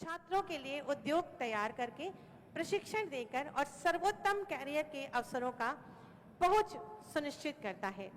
छात्रों के लिए उद्योग तैयार करके प्रशिक्षण देकर और सर्वोत्तम कैरियर के अवसरों का पहुंच सुनिश्चित करता है।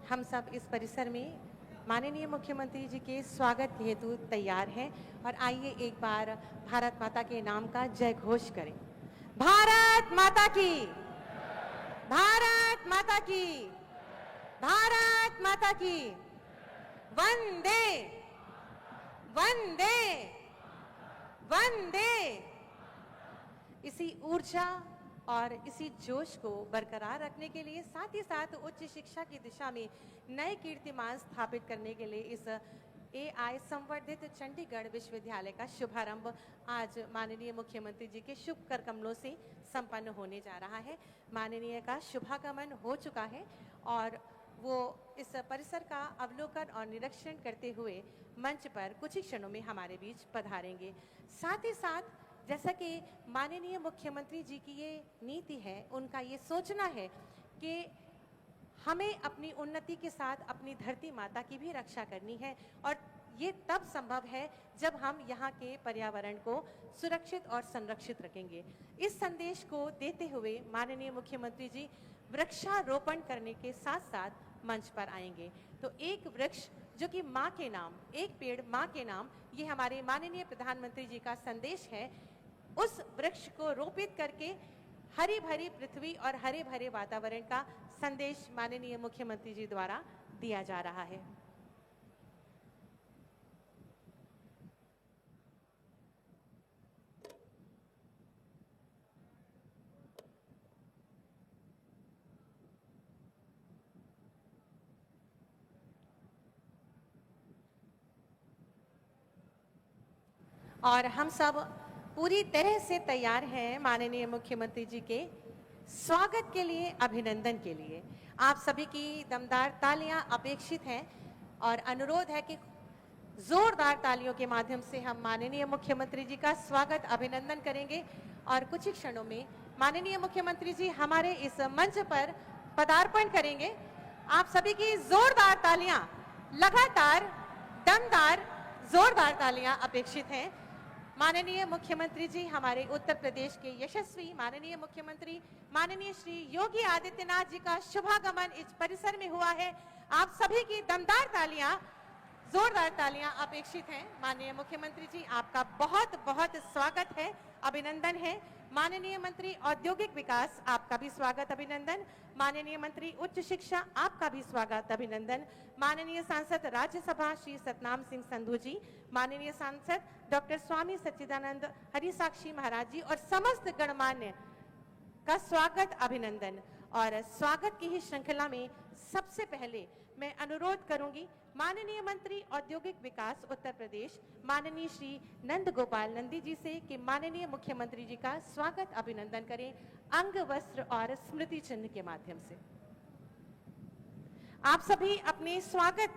हम सब इस परिसर में माननीय मुख्यमंत्री जी के स्वागत हेतु तैयार हैं और आइए एक बार भारत माता के नाम का जय घोष करें। भारत माता की, भारत माता की, भारत माता की, वंदे वंदे वंदे। इसी ऊर्जा और इसी जोश को बरकरार रखने के लिए साथ ही साथ उच्च शिक्षा की दिशा में नए कीर्तिमान स्थापित करने के लिए इस AI संवर्धित चंडीगढ़ विश्वविद्यालय का शुभारंभ आज माननीय मुख्यमंत्री जी के शुभ कर कमलों से संपन्न होने जा रहा है। माननीय का शुभागमन हो चुका है और वो इस परिसर का अवलोकन और निरीक्षण करते हुए मंच पर कुछ ही क्षणों में हमारे बीच पधारेंगे। साथ ही साथ जैसा कि माननीय मुख्यमंत्री जी की ये नीति है, उनका ये सोचना है कि हमें अपनी उन्नति के साथ अपनी धरती माता की भी रक्षा करनी है और ये तब संभव है जब हम यहाँ के पर्यावरण को सुरक्षित और संरक्षित रखेंगे। इस संदेश को देते हुए माननीय मुख्यमंत्री जी वृक्षारोपण करने के साथ साथ मंच पर आएंगे। तो एक वृक्ष जो कि माँ के नाम, एक पेड़ माँ के नाम, ये हमारे माननीय प्रधानमंत्री जी का संदेश है। उस वृक्ष को रोपित करके हरी भरी पृथ्वी और हरे भरे वातावरण का संदेश माननीय मुख्यमंत्री जी द्वारा दिया जा रहा है। और हम सब पूरी तरह से तैयार हैं माननीय मुख्यमंत्री जी के स्वागत के लिए, अभिनंदन के लिए। आप सभी की दमदार तालियां अपेक्षित हैं और अनुरोध है कि जोरदार तालियों के माध्यम से हम माननीय मुख्यमंत्री जी का स्वागत अभिनंदन करेंगे। और कुछ ही क्षणों में माननीय मुख्यमंत्री जी हमारे इस मंच पर पदार्पण करेंगे। आप सभी की जोरदार तालियां, लगातार दमदार जोरदार तालियां अपेक्षित हैं। माननीय मुख्यमंत्री जी हमारे उत्तर प्रदेश के यशस्वी माननीय मुख्यमंत्री माननीय श्री योगी आदित्यनाथ जी का शुभागमन इस परिसर में हुआ है। आप सभी की दमदार तालियां, जोरदार तालियां अपेक्षित हैं। माननीय मुख्यमंत्री जी, आपका बहुत बहुत स्वागत है, अभिनंदन है। माननीय मंत्री औद्योगिक विकास, आपका भी स्वागत अभिनंदन। माननीय मंत्री उच्च शिक्षा, आपका भी स्वागत अभिनंदन। माननीय सांसद राज्यसभा श्री सतनाम सिंह संधू जी, माननीय सांसद डॉक्टर स्वामी सच्चिदानंद हरिसाक्षी महाराज जी और समस्त गणमान्य का स्वागत अभिनंदन। और स्वागत की ही श्रृंखला में सबसे पहले मैं अनुरोध करूंगी माननीय मंत्री औद्योगिक विकास उत्तर प्रदेश माननीय श्री नंद गोपाल नंदी जी से कि माननीय मुख्यमंत्री जी का स्वागत अभिनंदन करें अंग वस्त्र और स्मृति चिन्ह के माध्यम से। आप सभी अपने स्वागत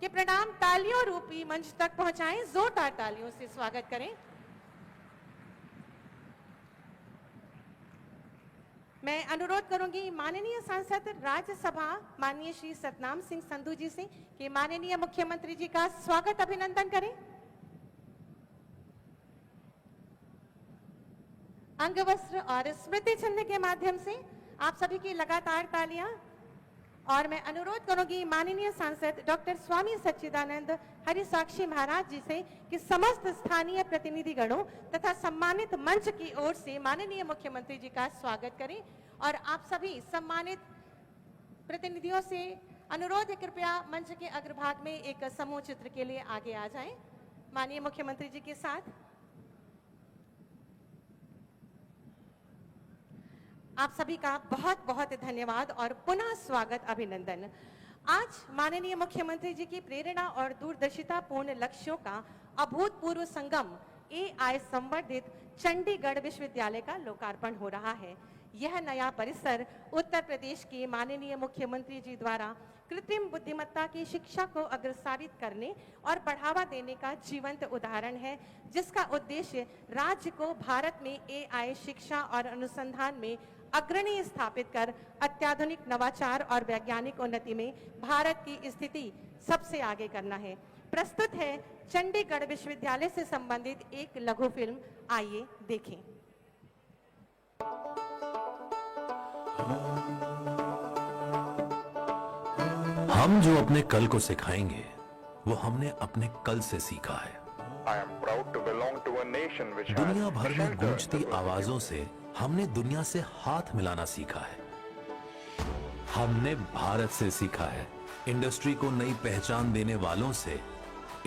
के प्रणाम तालियों रूपी मंच तक पहुंचाएं, जोरदार तालियों से स्वागत करें। मैं अनुरोध करूंगी माननीय सांसद राज्यसभा माननीय श्री सतनाम सिंह संधू जी से कि माननीय मुख्यमंत्री जी का स्वागत अभिनंदन करें। अंग वस्त्र और स्मृति चिन्ह के माध्यम से आप सभी की लगातार तालियां। और मैं अनुरोध करूंगी माननीय सांसद डॉक्टर स्वामी सच्चिदानंद हरिसाक्षी महाराज जी से कि समस्त स्थानीय प्रतिनिधिगणों तथा सम्मानित मंच की ओर से माननीय मुख्यमंत्री जी का स्वागत करें। और आप सभी सम्मानित प्रतिनिधियों से अनुरोध है कृपया मंच के अग्रभाग में एक समूह चित्र के लिए आगे आ जाएं माननीय मुख्यमंत्री जी के साथ। आप सभी का बहुत बहुत धन्यवाद और पुनः स्वागत अभिनंदन। आज माननीय मुख्यमंत्री जी की प्रेरणा और दूरदर्शिता पूर्ण लक्ष्यों का अभूतपूर्व संगम AI संवर्धित चंडीगढ़ विश्वविद्यालय का लोकार्पण हो रहा है। यह नया परिसर उत्तर प्रदेश के माननीय मुख्यमंत्री जी द्वारा कृत्रिम बुद्धिमत्ता की शिक्षा को अग्रसारित करने और बढ़ावा देने का जीवंत उदाहरण है, जिसका उद्देश्य राज्य को भारत में AI शिक्षा और अनुसंधान में अग्रणी स्थापित कर अत्याधुनिक नवाचार और वैज्ञानिक उन्नति में भारत की स्थिति सबसे आगे करना है। प्रस्तुत है चंडीगढ़ विश्वविद्यालय से संबंधित एक लघु फिल्म, आइए देखें। हम जो अपने कल को सिखाएंगे वो हमने अपने कल से सीखा है। I am proud to belong to a nation which दुनिया has भर में sheltered गूंजती the आवाजों से हमने दुनिया से हाथ मिलाना सीखा है। हमने भारत से सीखा है इंडस्ट्री को नई पहचान देने वालों से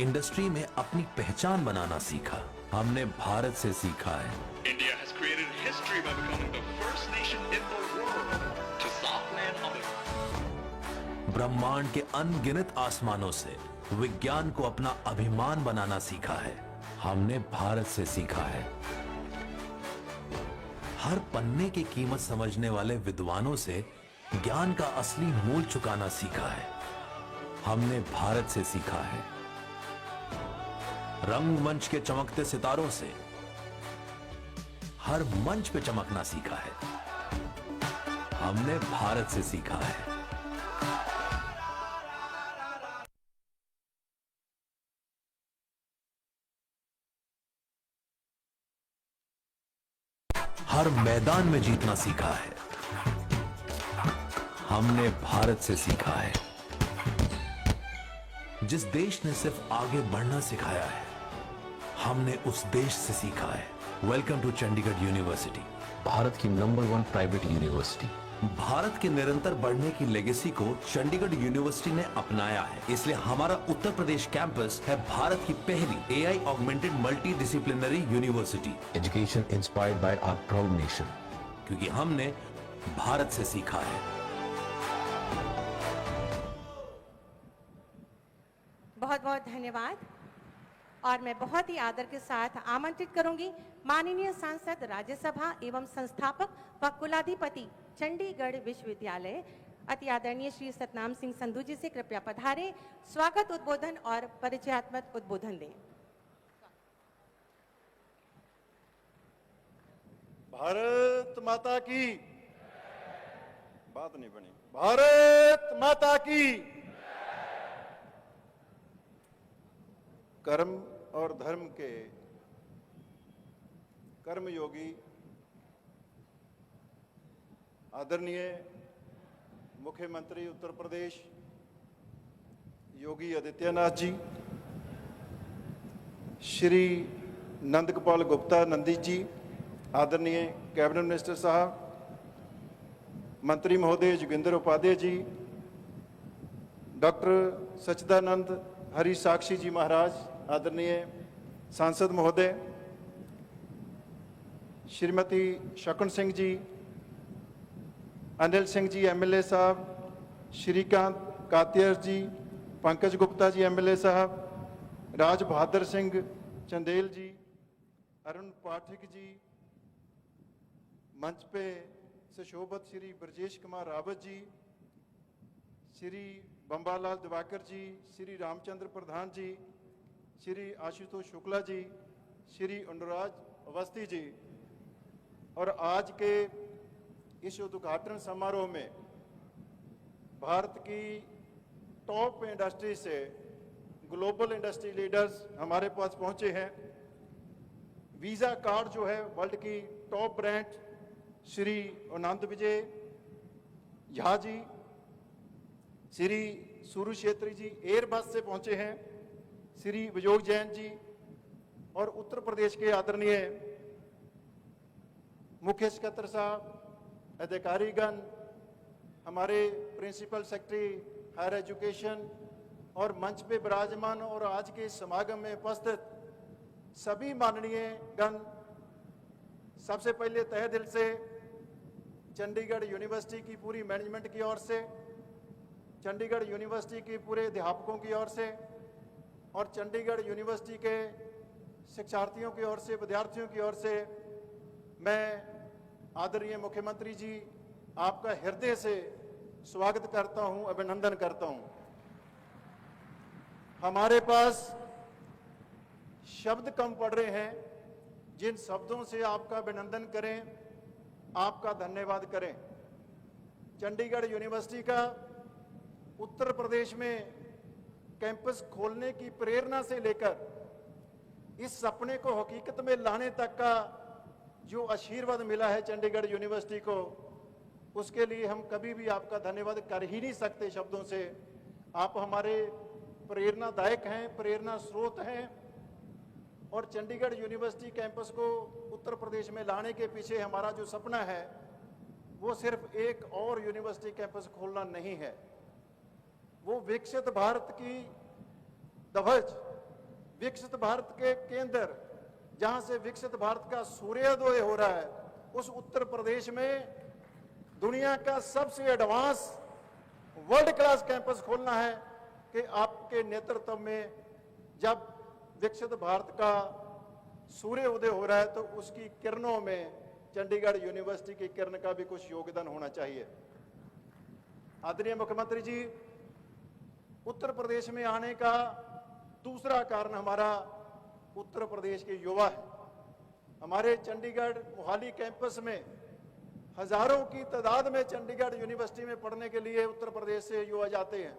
इंडस्ट्री में अपनी पहचान बनाना सीखा। हमने भारत से सीखा है India has created history by becoming the first nation in the world to soft land on the ब्रह्मांड के अनगिनत आसमानों से विज्ञान को अपना अभिमान बनाना सीखा है। हमने भारत से सीखा है हर पन्ने की कीमत समझने वाले विद्वानों से ज्ञान का असली मूल चुकाना सीखा है। हमने भारत से सीखा है रंगमंच के चमकते सितारों से हर मंच पे चमकना सीखा है। हमने भारत से सीखा है हर मैदान में जीतना सीखा है। हमने भारत से सीखा है जिस देश ने सिर्फ आगे बढ़ना सिखाया है हमने उस देश से सीखा है। Welcome to Chandigarh university, Bharat की नंबर 1 प्राइवेट यूनिवर्सिटी। भारत के निरंतर बढ़ने की लेगेसी को चंडीगढ़ यूनिवर्सिटी ने अपनाया है, इसलिए हमारा उत्तर प्रदेश कैंपस है भारत की पहली AI augmented multi disciplinary university. Education inspired by our proud nation. क्योंकि हमने भारत से सीखा है। बहुत बहुत धन्यवाद। और मैं बहुत ही आदर के साथ आमंत्रित करूंगी माननीय सांसद राज्यसभा एवं संस्थापक व कुलाधिपति चंडीगढ़ विश्वविद्यालय अति आदरणीय श्री सतनाम सिंह संधू जी से कृपया पधारें, स्वागत उद्बोधन और परिचयात्मक उद्बोधन दें। भारत माता की बात नहीं बनी। भारत माता की। कर्म और धर्म के कर्मयोगी आदरणीय मुख्यमंत्री उत्तर प्रदेश योगी आदित्यनाथ जी, श्री नंदगोपाल गुप्ता नंदी जी, आदरणीय कैबिनेट मिनिस्टर साहब, मंत्री महोदय जोगिंदर उपाध्याय जी, डॉक्टर सच्चिदानंद हरि साक्षी जी महाराज, आदरणीय सांसद महोदय, श्रीमती शकुन सिंह जी, अनिल सिंह जी एमएलए साहब, श्रीकांत कातियर जी, पंकज गुप्ता जी एमएलए साहब, राज बहादुर सिंह चंदेल जी, अरुण पाठक जी, मंच पे सुशोभित श्री ब्रजेश कुमार रावत जी, श्री बंबालाल दिवाकर जी, श्री रामचंद्र प्रधान जी, श्री आशुतोष शुक्ला जी, श्री अनुराज अवस्थी जी, और आज के इस उद्घाटन समारोह में भारत की टॉप इंडस्ट्री से ग्लोबल इंडस्ट्री लीडर्स हमारे पास पहुंचे हैं। वीज़ा कार्ड जो है वर्ल्ड की टॉप ब्रांड श्री आनंद विजय झा जी, श्री सूर्य क्षेत्री जी एयरबस से पहुंचे हैं, श्री विजोग जैन जी, और उत्तर प्रदेश के आदरणीय मुख्य सचिव साहब, अधिकारीगण, हमारे प्रिंसिपल सेक्रेटरी हायर एजुकेशन और मंच पे विराजमान और आज के समागम में उपस्थित सभी माननीय गण, सबसे पहले तहे दिल से चंडीगढ़ यूनिवर्सिटी की पूरी मैनेजमेंट की ओर से, चंडीगढ़ यूनिवर्सिटी के पूरे अध्यापकों की ओर से और चंडीगढ़ यूनिवर्सिटी के शिक्षार्थियों की ओर से, विद्यार्थियों की ओर से मैं आदरणीय मुख्यमंत्री जी आपका हृदय से स्वागत करता हूं, अभिनंदन करता हूं। हमारे पास शब्द कम पड़ रहे हैं जिन शब्दों से आपका अभिनंदन करें, आपका धन्यवाद करें। चंडीगढ़ यूनिवर्सिटी का उत्तर प्रदेश में कैंपस खोलने की प्रेरणा से लेकर इस सपने को हकीकत में लाने तक का जो आशीर्वाद मिला है चंडीगढ़ यूनिवर्सिटी को, उसके लिए हम कभी भी आपका धन्यवाद कर ही नहीं सकते शब्दों से। आप हमारे प्रेरणादायक हैं, प्रेरणा स्रोत हैं। और चंडीगढ़ यूनिवर्सिटी कैंपस को उत्तर प्रदेश में लाने के पीछे हमारा जो सपना है वो सिर्फ एक और यूनिवर्सिटी कैंपस खोलना नहीं है, वो विकसित भारत की ध्वज, विकसित भारत के केंद्र, जहां से विकसित भारत का सूर्योदय हो रहा है, उस उत्तर प्रदेश में दुनिया का सबसे एडवांस वर्ल्ड क्लास कैंपस खोलना है कि आपके नेतृत्व में जब विकसित भारत का सूर्य उदय हो रहा है तो उसकी किरणों में चंडीगढ़ यूनिवर्सिटी की किरण का भी कुछ योगदान होना चाहिए। आदरणीय मुख्यमंत्री जी, उत्तर प्रदेश में आने का दूसरा कारण हमारा उत्तर प्रदेश के युवा है। हमारे चंडीगढ़ मोहाली कैंपस में हजारों की तादाद में चंडीगढ़ यूनिवर्सिटी में पढ़ने के लिए उत्तर प्रदेश से युवा जाते हैं,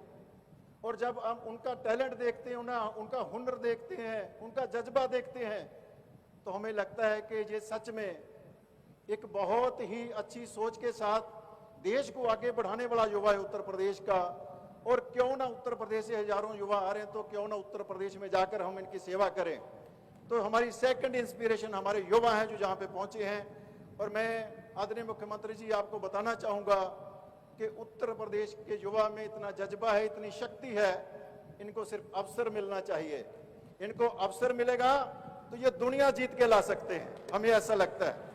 और जब हम उनका टैलेंट देखते हैं, उनका हुनर देखते हैं, उनका जज्बा देखते हैं, तो हमें लगता है कि ये सच में एक बहुत ही अच्छी सोच के साथ देश को आगे बढ़ाने वाला युवा है उत्तर प्रदेश का। और क्यों ना उत्तर प्रदेश से हजारों युवा आ रहे हैं, तो क्यों ना उत्तर प्रदेश में जाकर हम इनकी सेवा करें। तो हमारी सेकंड इंस्पिरेशन हमारे युवा हैं जो जहां पे पहुंचे हैं। और मैं आदरणीय मुख्यमंत्री जी आपको बताना चाहूंगा कि उत्तर प्रदेश के युवा में इतना जज्बा है, इतनी शक्ति है, इनको सिर्फ अवसर मिलना चाहिए। इनको अवसर मिलेगा तो ये दुनिया जीत के ला सकते हैं, हमें ऐसा लगता है।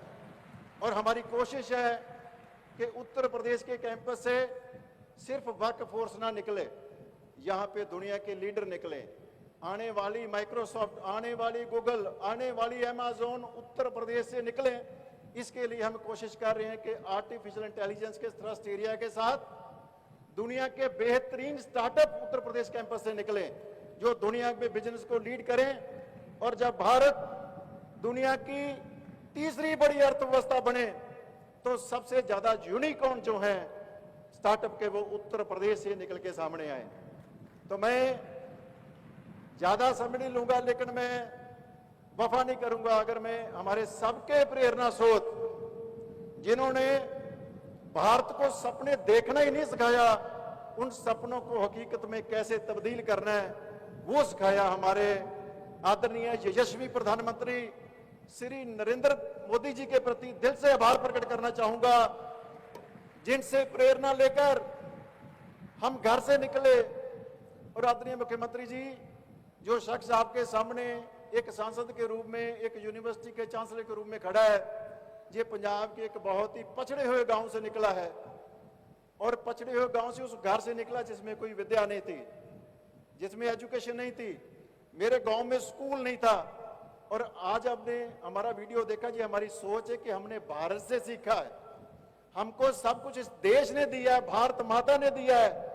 और हमारी कोशिश है कि उत्तर प्रदेश के कैंपस से सिर्फ वर्क फोर्स ना निकले, यहाँ पे दुनिया के लीडर निकले। आने वाली माइक्रोसॉफ्ट, आने वाली गूगल, आने वाली अमेज़न उत्तर प्रदेश से निकले। इसके लिए हम कोशिश कर रहे हैं कि आर्टिफिशियल इंटेलिजेंस के थ्रस्ट एरिया के साथ दुनिया के बेहतरीन स्टार्टअप उत्तर प्रदेश कैंपस से निकले, जो दुनिया में बिजनेस को लीड करें। और जब भारत दुनिया की तीसरी बड़ी अर्थव्यवस्था बने तो सबसे ज्यादा यूनिकॉर्न जो है स्टार्टअप के, वो उत्तर प्रदेश से निकल के सामने आए। तो मैं ज्यादा समय नहीं लूंगा, लेकिन मैं वफा नहीं करूंगा अगर मैं हमारे सबके प्रेरणा स्रोत, जिन्होंने भारत को सपने देखना ही नहीं सिखाया, उन सपनों को हकीकत में कैसे तब्दील करना है वो सिखाया। हमारे आदरणीय यशस्वी प्रधानमंत्री श्री नरेंद्र मोदी जी के प्रति दिल से आभार प्रकट करना चाहूंगा, जिनसे प्रेरणा लेकर हम घर से निकले। और आदरणीय मुख्यमंत्री जी, जो शख्स आपके सामने एक सांसद के रूप में, एक यूनिवर्सिटी के चांसलर के रूप में खड़ा है, ये पंजाब के एक बहुत ही पछड़े हुए गांव से निकला है। और पछड़े हुए गांव से, उस घर से निकला जिसमें कोई विद्या नहीं थी, जिसमें एजुकेशन नहीं थी। मेरे गांव में स्कूल नहीं था। और आज आपने हमारा वीडियो देखा जी, हमारी सोच है कि हमने भारत से सीखा है। हमको सब कुछ इस देश ने दिया है, भारत माता ने दिया है।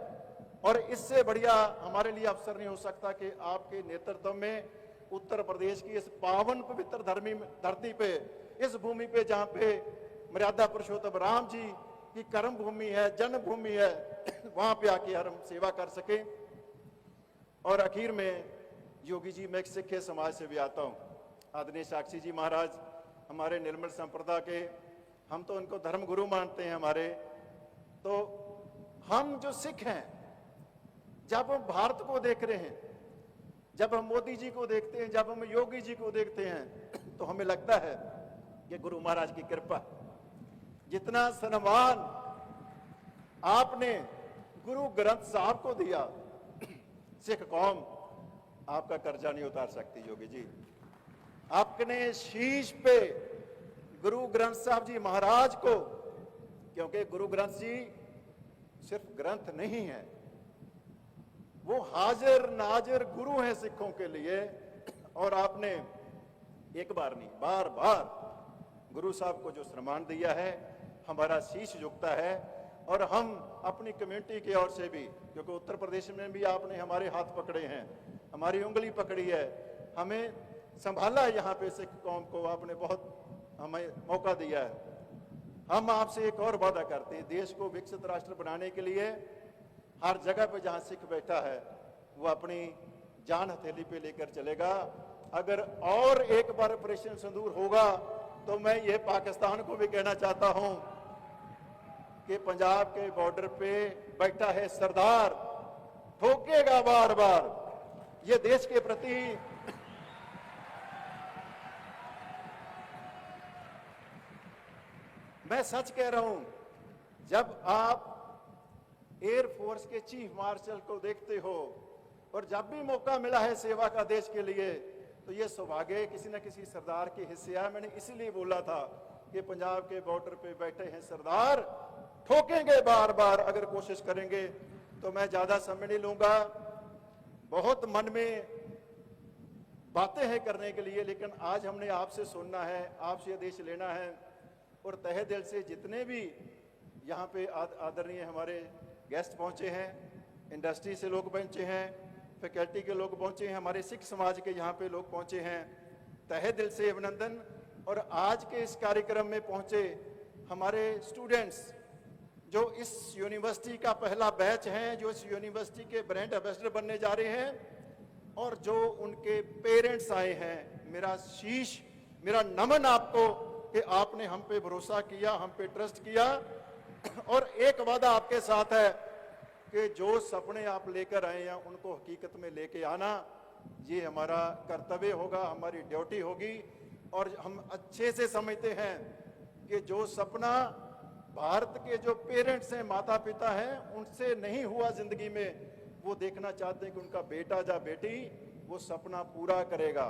और इससे बढ़िया हमारे लिए अवसर नहीं हो सकता कि आपके नेतृत्व में उत्तर प्रदेश की इस पावन पवित्र धरती पे, इस भूमि पे जहां पे मर्यादा पुरुषोत्तम राम जी की कर्म भूमि है, जन्मभूमि है, वहां पे आके हम सेवा कर सके। और आखिर में योगी जी, मैं एक सिख समाज से भी आता हूं। आदरणीय साक्षी जी महाराज हमारे निर्मल संप्रदाय के, हम तो उनको धर्म गुरु मानते हैं हमारे। तो हम जो सिख हैं, जब हम भारत को देख रहे हैं, जब हम मोदी जी को देखते हैं, जब हम योगी जी को देखते हैं, तो हमें लगता है कि गुरु महाराज की कृपा, जितना सम्मान आपने गुरु ग्रंथ साहब को दिया, सिख कौम आपका कर्जा नहीं उतार सकती। योगी जी, आपने शीश पे गुरु ग्रंथ साहब जी महाराज को, क्योंकि गुरु ग्रंथ जी सिर्फ ग्रंथ नहीं है, वो हाजिर नाजिर गुरु हैं सिखों के लिए। और आपने एक बार नहीं, बार बार गुरु साहब को जो सम्मान दिया है, हमारा शीश झुकता है। और हम अपनी कम्युनिटी की ओर से भी, क्योंकि उत्तर प्रदेश में भी आपने हमारे हाथ पकड़े हैं, हमारी उंगली पकड़ी है, हमें संभाला है, यहाँ पे सिख कौम को आपने बहुत हमें मौका दिया है। हम आपसे एक और वादा करते हैं, देश को विकसित राष्ट्र बनाने के लिए हर जगह पे जहां सिख बैठा है वो अपनी जान हथेली पे लेकर चलेगा। अगर और एक बार ऑपरेशन सिंदूर होगा तो मैं ये पाकिस्तान को भी कहना चाहता हूं कि पंजाब के बॉर्डर पे बैठा है सरदार, ठोकेगा बार बार। ये देश के प्रति मैं सच कह रहा हूं, जब आप एयरफोर्स के चीफ मार्शल को देखते हो और जब भी मौका मिला है सेवा का देश के लिए, तो ये सौभाग्य किसी न किसी सरदार के हिस्से है। मैंने इसीलिए बोला था कि पंजाब के बॉर्डर पे बैठे हैं सरदार, ठोकेंगे बार बार अगर कोशिश करेंगे। तो मैं ज्यादा समय नहीं लूंगा, बहुत मन में बातें हैं करने के लिए, लेकिन आज हमने आपसे सुनना है, आपसे आदेश लेना है। और तहे दिल से जितने भी यहाँ पे आदरणीय हमारे गेस्ट पहुंचे हैं, इंडस्ट्री से लोग पहुंचे हैं, फैकल्टी के लोग पहुंचे हैं, हमारे सिख समाज के यहाँ पे लोग पहुंचे हैं, तहे दिल से अभिनंदन। और आज के इस कार्यक्रम में पहुंचे हमारे स्टूडेंट्स जो इस यूनिवर्सिटी का पहला बैच हैं, जो इस यूनिवर्सिटी के ब्रांड एम्बेसडर बनने जा रहे हैं, और जो उनके पेरेंट्स आए हैं, मेरा शीश, मेरा नमन आपको कि आपने हम पे भरोसा किया, हम पे ट्रस्ट किया। और एक वादा आपके साथ है कि जो सपने आप लेकर आए हैं उनको हकीकत में लेके आना, ये हमारा कर्तव्य होगा, हमारी ड्यूटी होगी। और हम अच्छे से समझते हैं कि जो सपना भारत के जो पेरेंट्स हैं, माता पिता हैं, उनसे नहीं हुआ जिंदगी में, वो देखना चाहते हैं कि उनका बेटा या बेटी वो सपना पूरा करेगा।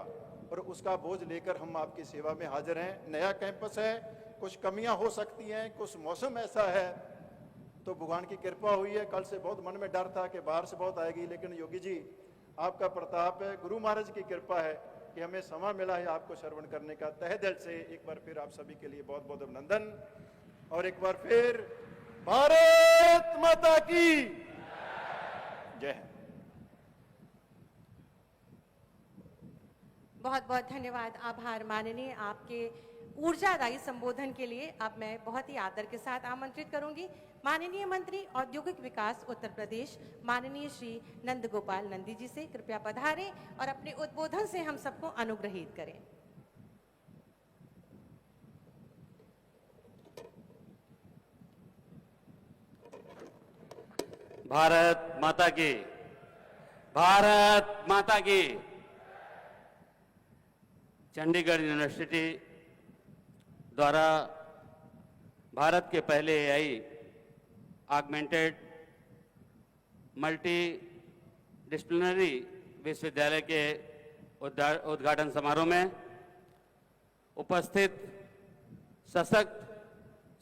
और उसका बोझ लेकर हम आपकी सेवा में हाजिर हैं। नया कैंपस है, कुछ कमियां हो सकती हैं, कुछ मौसम ऐसा है, तो भगवान की कृपा हुई है। कल से बहुत मन में डर था कि बाहर से बहुत आएगी, लेकिन योगी जी आपका प्रताप है, गुरु महाराज की कृपा है कि हमें समय मिला है आपको श्रवण करने का। तहे दिल से एक बार फिर आप सभी के लिए बहुत बहुत अभिनंदन। और एक बार फिर भारत माता की जय हिंद। बहुत बहुत धन्यवाद, आभार माननीय। आपके ऊर्जादायी संबोधन के लिए अब मैं बहुत ही आदर के साथ आमंत्रित करूंगी माननीय मंत्री औद्योगिक विकास उत्तर प्रदेश माननीय श्री नंद गोपाल नंदी जी से। कृपया पधारें और अपने उद्बोधन से हम सबको अनुग्रहित करें। भारत माता की, भारत माता की। चंडीगढ़ यूनिवर्सिटी द्वारा भारत के पहले एआई ऑगमेंटेड मल्टी डिसिप्लिनरी विश्वविद्यालय के उद्घाटन समारोह में उपस्थित सशक्त,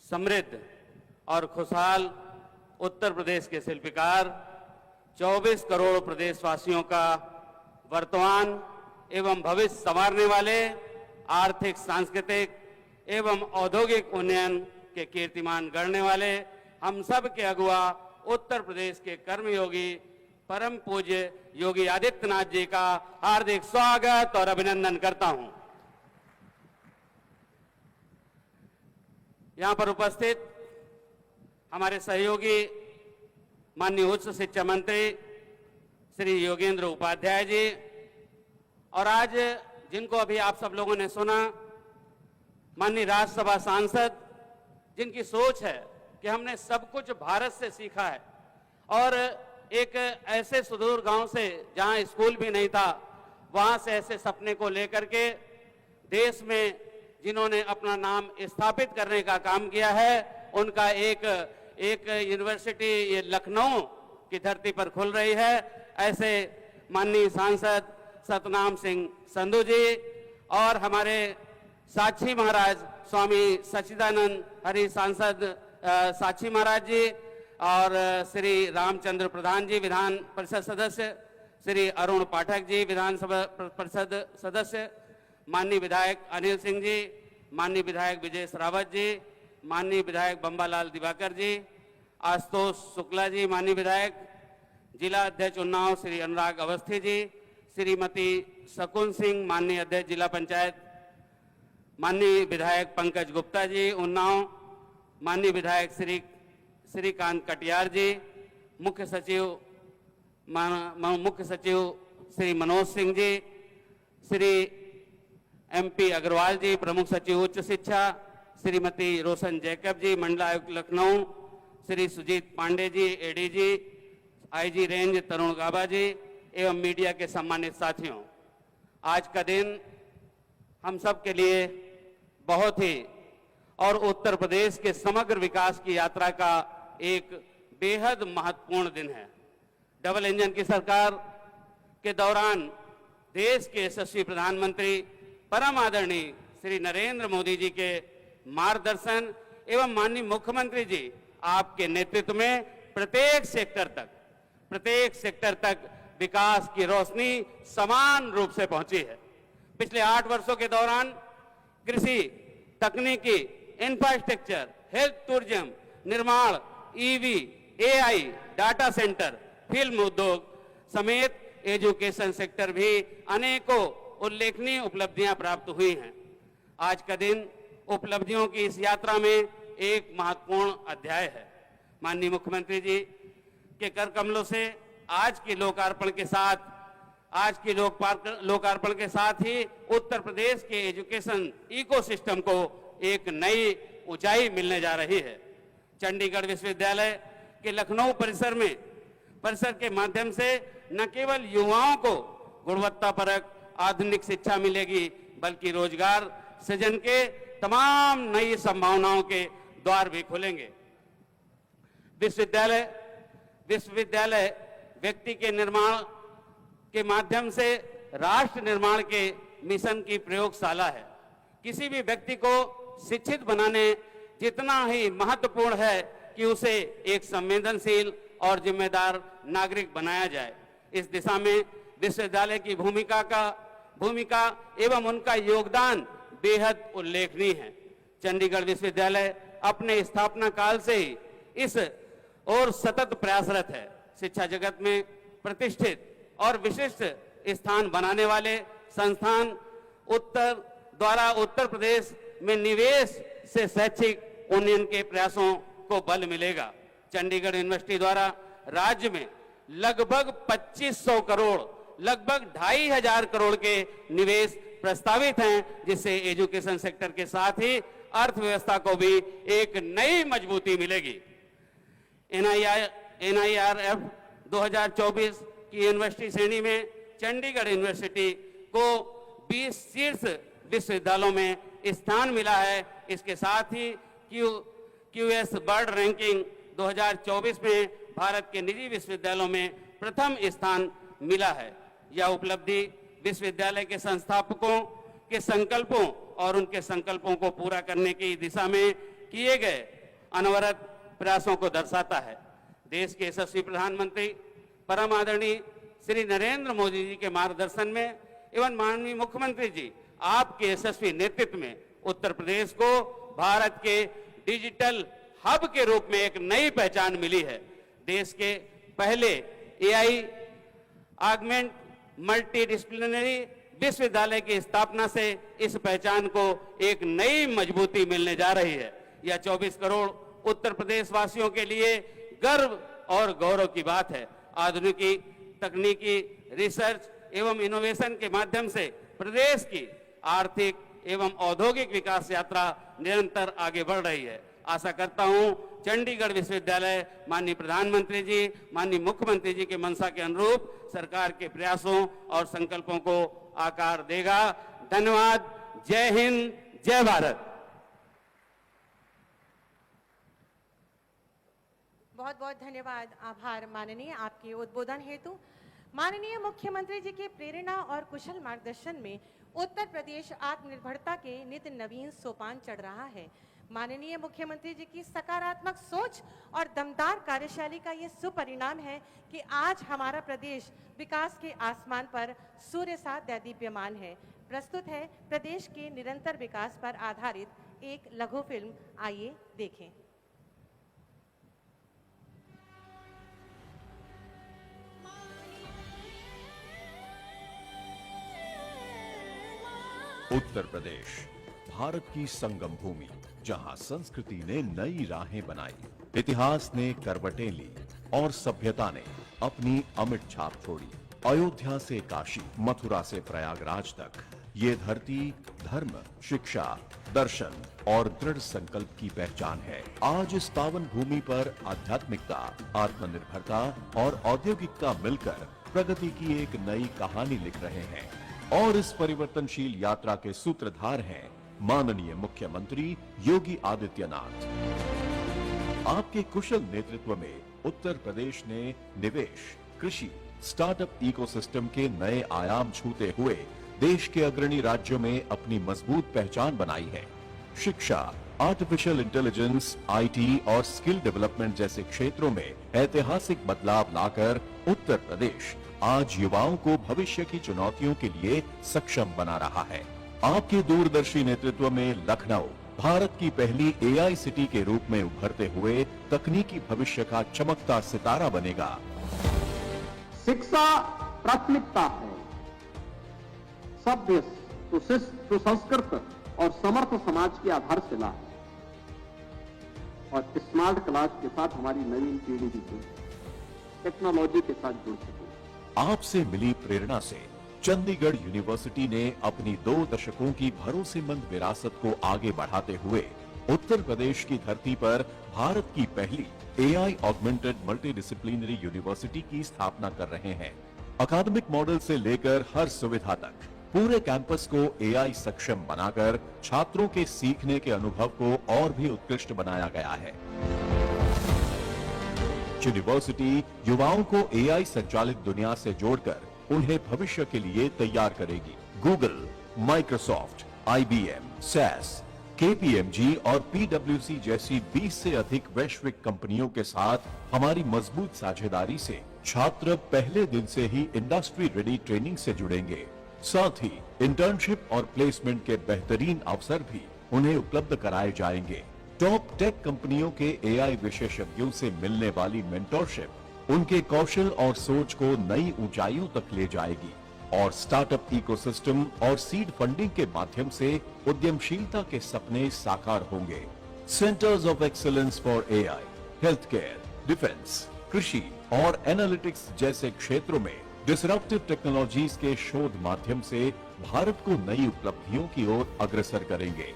समृद्ध और खुशहाल उत्तर प्रदेश के शिल्पकार 24 करोड़ प्रदेशवासियों का वर्तमान एवं भविष्य संवारने वाले आर्थिक, सांस्कृतिक एवं औद्योगिक उन्नयन के कीर्तिमान गढ़ने वाले हम सब के अगुआ उत्तर प्रदेश के कर्मयोगी परम पूज्य योगी आदित्यनाथ जी का हार्दिक स्वागत और अभिनंदन करता हूं। यहां पर उपस्थित हमारे सहयोगी माननीय उच्च शिक्षा मंत्री श्री योगेंद्र उपाध्याय जी, और आज जिनको अभी आप सब लोगों ने सुना, माननीय राज्यसभा सांसद, जिनकी सोच है कि हमने सब कुछ भारत से सीखा है, और एक ऐसे सुदूर गांव से जहां स्कूल भी नहीं था, वहां से ऐसे सपने को लेकर के देश में जिन्होंने अपना नाम स्थापित करने का काम किया है, उनका एक यूनिवर्सिटी ये लखनऊ की धरती पर खुल रही है। ऐसे माननीय सांसद सतनाम सिंह संधू जी और हमारे साक्षी महाराज स्वामी सच्चिदानंद हरि सांसद साक्षी महाराज जी, और श्री रामचंद्र प्रधान जी विधान परिषद सदस्य, श्री अरुण पाठक जी विधानसभा परिषद सदस्य, माननीय विधायक अनिल सिंह जी, माननीय विधायक विजय रावत जी, माननीय विधायक बम्बालाल दिवाकर जी, आशुतोष शुक्ला जी माननीय विधायक, जिला अध्यक्ष उन्नाव श्री अनुराग अवस्थी जी, श्रीमती शकुन सिंह माननीय अध्यक्ष जिला पंचायत, माननीय विधायक पंकज गुप्ता जी उन्नाव, माननीय विधायक श्रीकांत कटियार जी, मुख्य सचिव श्री मनोज सिंह जी, श्री MP अग्रवाल जी प्रमुख सचिव उच्च शिक्षा, श्रीमती रोशन जैकब जी मंडल आयुक्त लखनऊ, श्री सुजीत पांडे जी AD जी, आईजी रेंज तरुण गाबा जी एवं मीडिया के सम्मानित साथियों, आज का दिन हम सब के लिए बहुत ही और उत्तर प्रदेश के समग्र विकास की यात्रा का एक बेहद महत्वपूर्ण दिन है। डबल इंजन की सरकार के दौरान देश के यशस्वी प्रधानमंत्री परम आदरणीय श्री नरेंद्र मोदी जी के मार्गदर्शन एवं माननीय मुख्यमंत्री जी आपके नेतृत्व में प्रत्येक सेक्टर तक विकास की रोशनी समान रूप से पहुंची है। पिछले 8 वर्षों के दौरान कृषि, तकनीकी, इंफ्रास्ट्रक्चर, हेल्थ, टूरिज्म, निर्माण, EV, AI, data centre, film उद्योग समेत एजुकेशन सेक्टर भी अनेकों उल्लेखनीय उपलब्धियां प्राप्त हुई हैं। आज का दिन उपलब्धियों की इस यात्रा में एक महत्वपूर्ण अध्याय है। माननीय मुख्यमंत्री जी के कर कमलों से आज के लोकार्पण के साथ ही उत्तर प्रदेश के एजुकेशन इकोसिस्टम को एक नई ऊंचाई मिलने जा रही है। चंडीगढ़ विश्वविद्यालय के लखनऊ परिसर के माध्यम से न केवल युवाओं को गुणवत्तापरक आधुनिक शिक्षा मिलेगी, बल्कि रोजगार सृजन के तमाम नई संभावनाओं के द्वार भी खुलेंगे। विश्वविद्यालय व्यक्ति के निर्माण के माध्यम से राष्ट्र निर्माण के मिशन की प्रयोगशाला है। किसी भी व्यक्ति को शिक्षित बनाने जितना ही महत्वपूर्ण है कि उसे एक संवेदनशील और जिम्मेदार नागरिक बनाया जाए। इस दिशा में विश्वविद्यालय की भूमिका एवं उनका योगदान बेहद उल्लेखनीय है। चंडीगढ़ विश्वविद्यालय अपने स्थापना काल से ही इस और सतत प्रयासरत है। शिक्षा जगत में प्रतिष्ठित और विशिष्ट स्थान बनाने वाले संस्थान द्वारा उत्तर प्रदेश में निवेश से शैक्षिक उन्नयन के प्रयासों को बल मिलेगा। चंडीगढ़ यूनिवर्सिटी द्वारा राज्य में लगभग 2500 करोड़, लगभग 2500 करोड़ के निवेश प्रस्तावित हैं, जिससे एजुकेशन सेक्टर के साथ ही अर्थव्यवस्था को भी एक नई मजबूती मिलेगी। NIRF 2024 की यूनिवर्सिटी श्रेणी में चंडीगढ़ यूनिवर्सिटी को 20 शीर्ष विश्वविद्यालयों में स्थान मिला है। इसके साथ ही QS वर्ल्ड रैंकिंग 2024 में भारत के निजी विश्वविद्यालयों में प्रथम स्थान मिला है। यह उपलब्धि विश्वविद्यालय के संस्थापकों के संकल्पों और उनके संकल्पों को पूरा करने की दिशा में किए गए अनवरत प्रयासों को दर्शाता है। देश के यशस्वी प्रधानमंत्री परम आदरणीय श्री नरेंद्र मोदी जी के मार्गदर्शन में एवं माननीय मुख्यमंत्री जी आपके यशस्वी नेतृत्व में उत्तर प्रदेश को भारत के डिजिटल हब के रूप में एक नई पहचान मिली है। देश के पहले AI ऑगमेंट मल्टीडिसिप्लिनरी विश्वविद्यालय की स्थापना से इस पहचान को एक नई मजबूती मिलने जा रही है। यह 24 करोड़ उत्तर प्रदेश वासियों के लिए गर्व और गौरव की बात है। आधुनिकी, तकनीकी, रिसर्च एवं इनोवेशन के माध्यम से प्रदेश की आर्थिक एवं औद्योगिक विकास यात्रा निरंतर आगे बढ़ रही है। आशा करता हूं चंडीगढ़ विश्वविद्यालय माननीय प्रधानमंत्री जी, माननीय मुख्यमंत्री जी के मंशा के अनुरूप सरकार के प्रयासों और संकल्पों को आकार देगा। धन्यवाद। जय हिंद, जय भारत। बहुत बहुत धन्यवाद, आभार माननीय आपके उद्बोधन हेतु। माननीय मुख्यमंत्री जी के प्रेरणा और कुशल मार्गदर्शन में उत्तर प्रदेश आत्मनिर्भरता के नित्य नवीन सोपान चढ़ रहा है। माननीय मुख्यमंत्री जी की सकारात्मक सोच और दमदार कार्यशैली का ये सुपरिणाम है कि आज हमारा प्रदेश विकास के आसमान पर सूर्य सा दैदीप्यमान है। प्रस्तुत है प्रदेश के निरंतर विकास पर आधारित एक लघु फिल्म, आइए देखें। उत्तर प्रदेश भारत की संगम भूमि, जहां संस्कृति ने नई राहें बनाई, इतिहास ने करवटें ली और सभ्यता ने अपनी अमिट छाप छोड़ी। अयोध्या से काशी, मथुरा से प्रयागराज तक ये धरती धर्म, शिक्षा, दर्शन और दृढ़ संकल्प की पहचान है। आज इस पावन भूमि पर आध्यात्मिकता, आत्मनिर्भरता और औद्योगिकता मिलकर प्रगति की एक नई कहानी लिख रहे हैं और इस परिवर्तनशील यात्रा के सूत्रधार हैं माननीय मुख्यमंत्री योगी आदित्यनाथ। आपके कुशल नेतृत्व में उत्तर प्रदेश ने निवेश, कृषि, स्टार्टअप इकोसिस्टम के नए आयाम छूते हुए देश के अग्रणी राज्यों में अपनी मजबूत पहचान बनाई है। शिक्षा, आर्टिफिशियल इंटेलिजेंस, आईटी और स्किल डेवलपमेंट जैसे क्षेत्रों में ऐतिहासिक बदलाव लाकर उत्तर प्रदेश आज युवाओं को भविष्य की चुनौतियों के लिए सक्षम बना रहा है। आपके दूरदर्शी नेतृत्व में लखनऊ भारत की पहली एआई सिटी के रूप में उभरते हुए तकनीकी भविष्य का चमकता सितारा बनेगा। शिक्षा प्राथमिकता है। सभ्य, सुसंस्कृत और समर्थ समाज की आधारशिला है और स्मार्ट क्लास के साथ हमारी नवीन पीढ़ी भी टेक्नोलॉजी के साथ जुड़ सके। आपसे मिली प्रेरणा से चंडीगढ़ यूनिवर्सिटी ने अपनी 2 दशकों की भरोसेमंद विरासत को आगे बढ़ाते हुए उत्तर प्रदेश की धरती पर भारत की पहली एआई ऑगमेंटेड मल्टीडिसिप्लिनरी यूनिवर्सिटी की स्थापना कर रहे हैं। अकादमिक मॉडल से लेकर हर सुविधा तक पूरे कैंपस को एआई सक्षम बनाकर छात्रों के सीखने के अनुभव को और भी उत्कृष्ट बनाया गया है। यूनिवर्सिटी युवाओं को एआई संचालित दुनिया से जोड़कर उन्हें भविष्य के लिए तैयार करेगी। Google, Microsoft, IBM, SAS, KPMG और पीडब्ल्यूसी जैसी 20 से अधिक वैश्विक कंपनियों के साथ हमारी मजबूत साझेदारी से छात्र पहले दिन से ही इंडस्ट्री रेडी ट्रेनिंग से जुड़ेंगे। साथ ही इंटर्नशिप और प्लेसमेंट के बेहतरीन अवसर भी उन्हें उपलब्ध कराए जाएंगे। टॉप टेक कंपनियों के एआई विशेषज्ञों से मिलने वाली मेंटरशिप उनके कौशल और सोच को नई ऊंचाइयों तक ले जाएगी और स्टार्टअप इकोसिस्टम और सीड फंडिंग के माध्यम से उद्यमशीलता के सपने साकार होंगे। Centres of excellence for AI, health care, defence, कृषि और एनालिटिक्स जैसे क्षेत्रों में डिसरप्टिव टेक्नोलॉजीज के शोध माध्यम से भारत को नई उपलब्धियों की ओर अग्रसर करेंगे।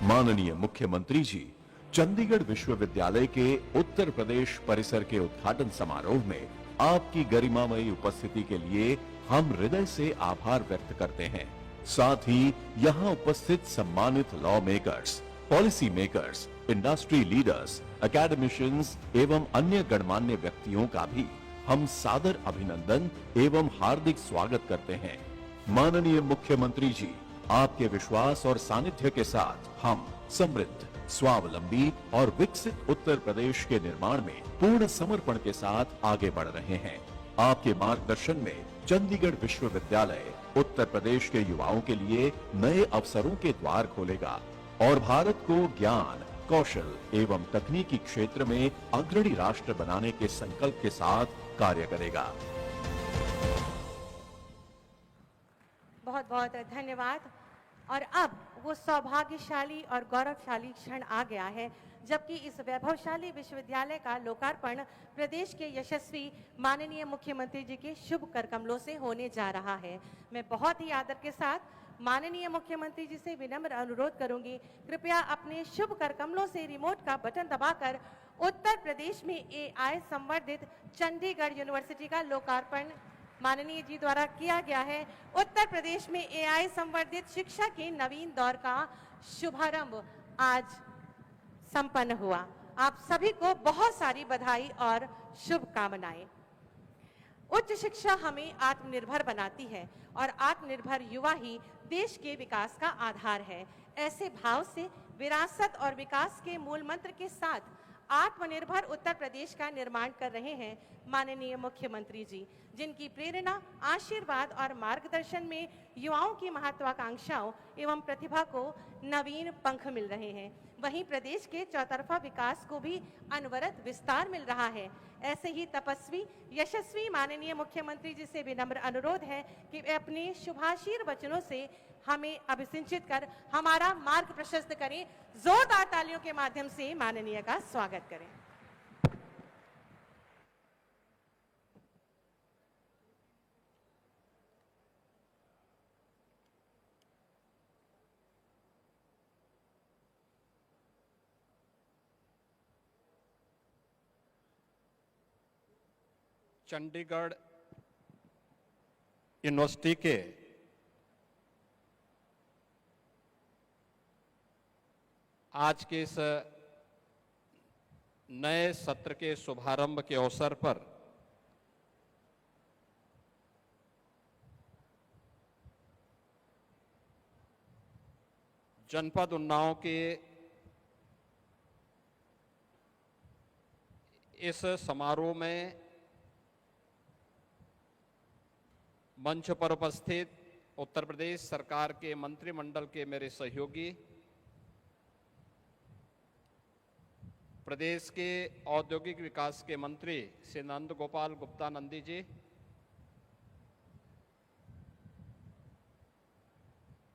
माननीय मुख्यमंत्री जी चंडीगढ़ विश्वविद्यालय के उत्तर प्रदेश परिसर के उद्घाटन समारोह में आपकी गरिमामयी उपस्थिति के लिए हम हृदय से आभार व्यक्त करते हैं। साथ ही यहाँ उपस्थित सम्मानित law makers, policy makers, industry leaders, academicians एवं अन्य गणमान्य व्यक्तियों का भी हम सादर अभिनंदन एवं हार्दिक स्वागत करते हैं। माननीय मुख्यमंत्री जी, आपके विश्वास और सानिध्य के साथ हम समृद्ध, स्वावलंबी और विकसित उत्तर प्रदेश के निर्माण में पूर्ण समर्पण के साथ आगे बढ़ रहे हैं। आपके मार्गदर्शन में चंडीगढ़ विश्वविद्यालय उत्तर प्रदेश के युवाओं के लिए नए अवसरों के द्वार खोलेगा और भारत को ज्ञान, कौशल एवं तकनीकी क्षेत्र में अग्रणी राष्ट्र बनाने के संकल्प के साथ कार्य करेगा। बहुत बहुत धन्यवाद। और अब वो सौभाग्यशाली और गौरवशाली क्षण आ गया है जबकि इस वैभवशाली विश्वविद्यालय का लोकार्पण प्रदेश के यशस्वी माननीय मुख्यमंत्री जी के शुभ कर कमलों से होने जा रहा है। मैं बहुत ही आदर के साथ माननीय मुख्यमंत्री जी से विनम्र अनुरोध करूंगी, कृपया अपने शुभ कर कमलों से रिमोट का बटन दबाकर उत्तर प्रदेश में एआई संवर्धित चंडीगढ़ यूनिवर्सिटी का लोकार्पण माननीय जी द्वारा किया गया है। उत्तर प्रदेश में एआई संवर्धित शिक्षा के नवीन दौर का शुभारंभ आज संपन्न हुआ। आप सभी को बहुत सारी बधाई और शुभकामनाएं। उच्च शिक्षा हमें आत्मनिर्भर बनाती है और आत्मनिर्भर युवा ही देश के विकास का आधार है। ऐसे भाव से विरासत और विकास के मूल मंत्र के साथ आत्मनिर्भर उत्तर प्रदेश का निर्माण कर रहे हैं माननीय मुख्यमंत्री जी, जिनकी प्रेरणा, आशीर्वाद और मार्गदर्शन में युवाओं की महत्वाकांक्षाओं एवं प्रतिभा को नवीन पंख मिल रहे हैं। वहीं प्रदेश के चौतरफा विकास को भी अनवरत विस्तार मिल रहा है। ऐसे ही तपस्वी, यशस्वी माननीय मुख्यमंत्री जी से विनम्र अनुरोध है कि वे अपने शुभाशीर वचनों से हमें अभिसिंचित कर हमारा मार्ग प्रशस्त करें। जोरदार तालियों के माध्यम से माननीय का स्वागत करें। चंडीगढ़ यूनिवर्सिटी के आज के इस नए सत्र के शुभारंभ के अवसर पर जनपद उन्नाव के इस समारोह में मंच पर उपस्थित उत्तर प्रदेश सरकार के मंत्रिमंडल के मेरे सहयोगी, प्रदेश के औद्योगिक विकास के मंत्री श्री नंद गोपाल गुप्ता नंदी जी,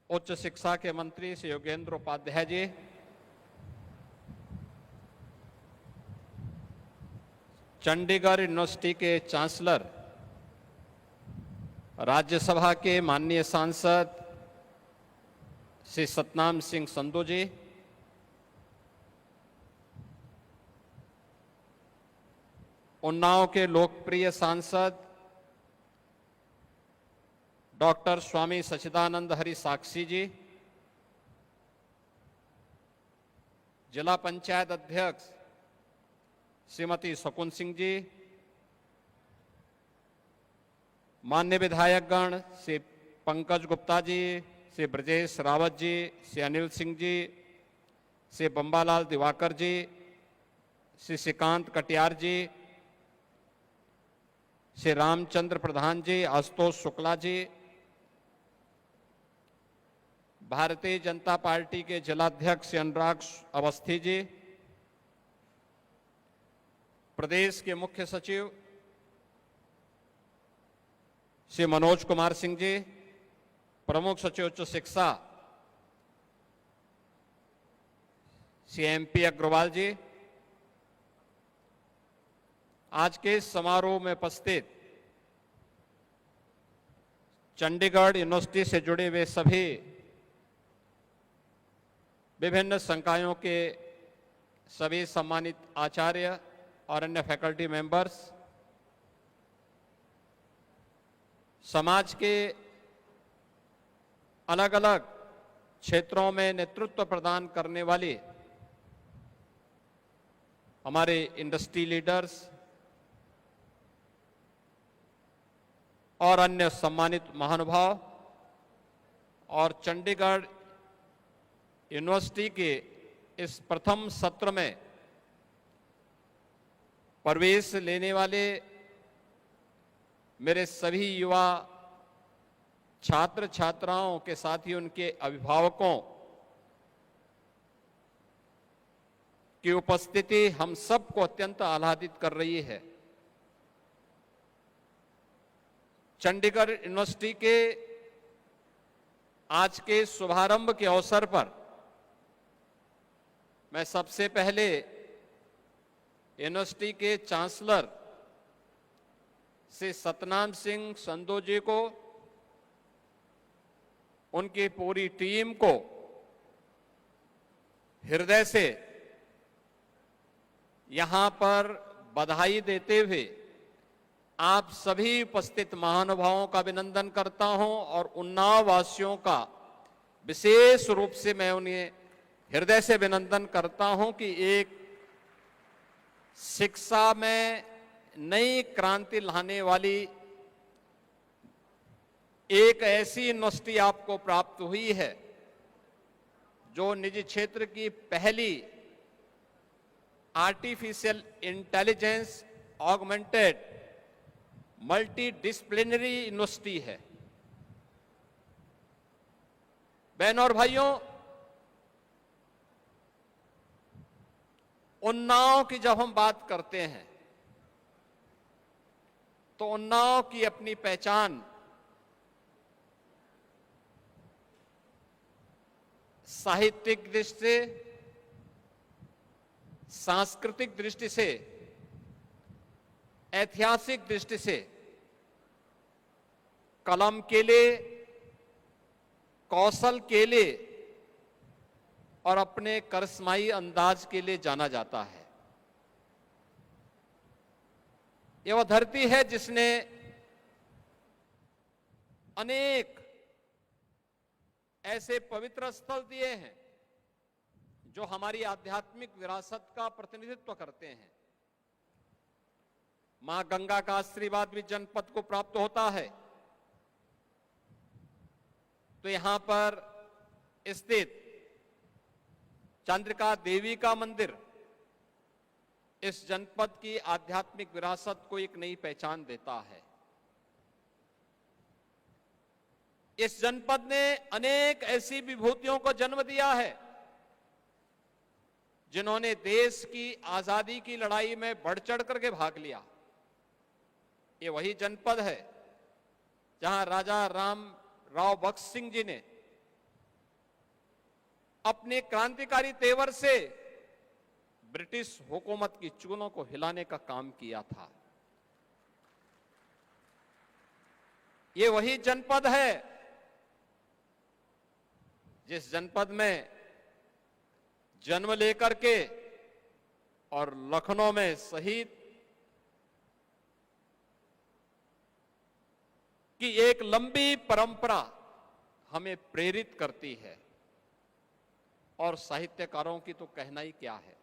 उच्च शिक्षा के मंत्री श्री योगेंद्र उपाध्याय जी, चंडीगढ़ यूनिवर्सिटी के चांसलर, राज्यसभा के माननीय सांसद श्री सतनाम सिंह संधू जी, उन्नाव के लोकप्रिय सांसद डॉक्टर स्वामी सच्चिदानंद हरि साक्षी जी, जिला पंचायत अध्यक्ष श्रीमती शकुन सिंह जी, मान्य विधायकगण श्री पंकज गुप्ता जी, श्री ब्रजेश रावत जी, श्री अनिल सिंह जी, श्री बंबालाल दिवाकर जी, श्री श्रीकांत कटियार जी, श्री रामचंद्र प्रधान जी, आशुतोष शुक्ला जी, भारतीय जनता पार्टी के जिलाध्यक्ष श्री अनुराग अवस्थी जी, प्रदेश के मुख्य सचिव श्री मनोज कुमार सिंह जी, प्रमुख सचिव उच्च शिक्षा श्री MP अग्रवाल जी, आज के इस समारोह में उपस्थित चंडीगढ़ यूनिवर्सिटी से जुड़े हुए सभी विभिन्न संकायों के सभी सम्मानित आचार्य और अन्य फैकल्टी मेंबर्स, समाज के अलग अलग क्षेत्रों में नेतृत्व प्रदान करने वाली हमारे इंडस्ट्री लीडर्स और अन्य सम्मानित महानुभाव और चंडीगढ़ यूनिवर्सिटी के इस प्रथम सत्र में प्रवेश लेने वाले मेरे सभी युवा छात्र छात्राओं के साथ ही उनके अभिभावकों की उपस्थिति हम सबको अत्यंत आह्लादित कर रही है। चंडीगढ़ यूनिवर्सिटी के आज के शुभारंभ के अवसर पर मैं सबसे पहले यूनिवर्सिटी के चांसलर श्री सतनाम सिंह संधू जी को, उनकी पूरी टीम को हृदय से यहां पर बधाई देते हुए आप सभी उपस्थित महानुभावों का अभिनंदन करता हूं और उन्नाव वासियों का विशेष रूप से मैं उन्हें हृदय से अभिनंदन करता हूं कि एक शिक्षा में नई क्रांति लाने वाली एक ऐसी यूनिवर्सिटी आपको प्राप्त हुई है जो निजी क्षेत्र की पहली artificial intelligence augmented multi disciplinary university है। बहनों और भाइयों, उन्नाव की जब हम बात करते हैं तो उन्नाव की अपनी पहचान साहित्यिक दृष्टि से, सांस्कृतिक दृष्टि से, ऐतिहासिक दृष्टि से, कलम के लिए, कौशल के लिए और अपने करिश्माई अंदाज के लिए जाना जाता है। ये वो धरती है जिसने अनेक ऐसे पवित्र स्थल दिए हैं जो हमारी आध्यात्मिक विरासत का प्रतिनिधित्व करते हैं। मां गंगा का आशीर्वाद भी जनपद को प्राप्त होता है। तो यहां पर स्थित चंद्रिका देवी का मंदिर इस जनपद की आध्यात्मिक विरासत को एक नई पहचान देता है। इस जनपद ने अनेक ऐसी विभूतियों को जन्म दिया है जिन्होंने देश की आजादी की लड़ाई में बढ़ चढ़ करके भाग लिया। ये वही जनपद है जहां राजा राव बख्श सिंह जी ने अपने क्रांतिकारी तेवर से ब्रिटिश हुकूमत की चूनों को हिलाने का काम किया था। ये वही जनपद है जिस जनपद में जन्म लेकर के और लखनऊ में शहीद की एक लंबी परंपरा हमें प्रेरित करती है। और साहित्यकारों की तो कहना ही क्या है।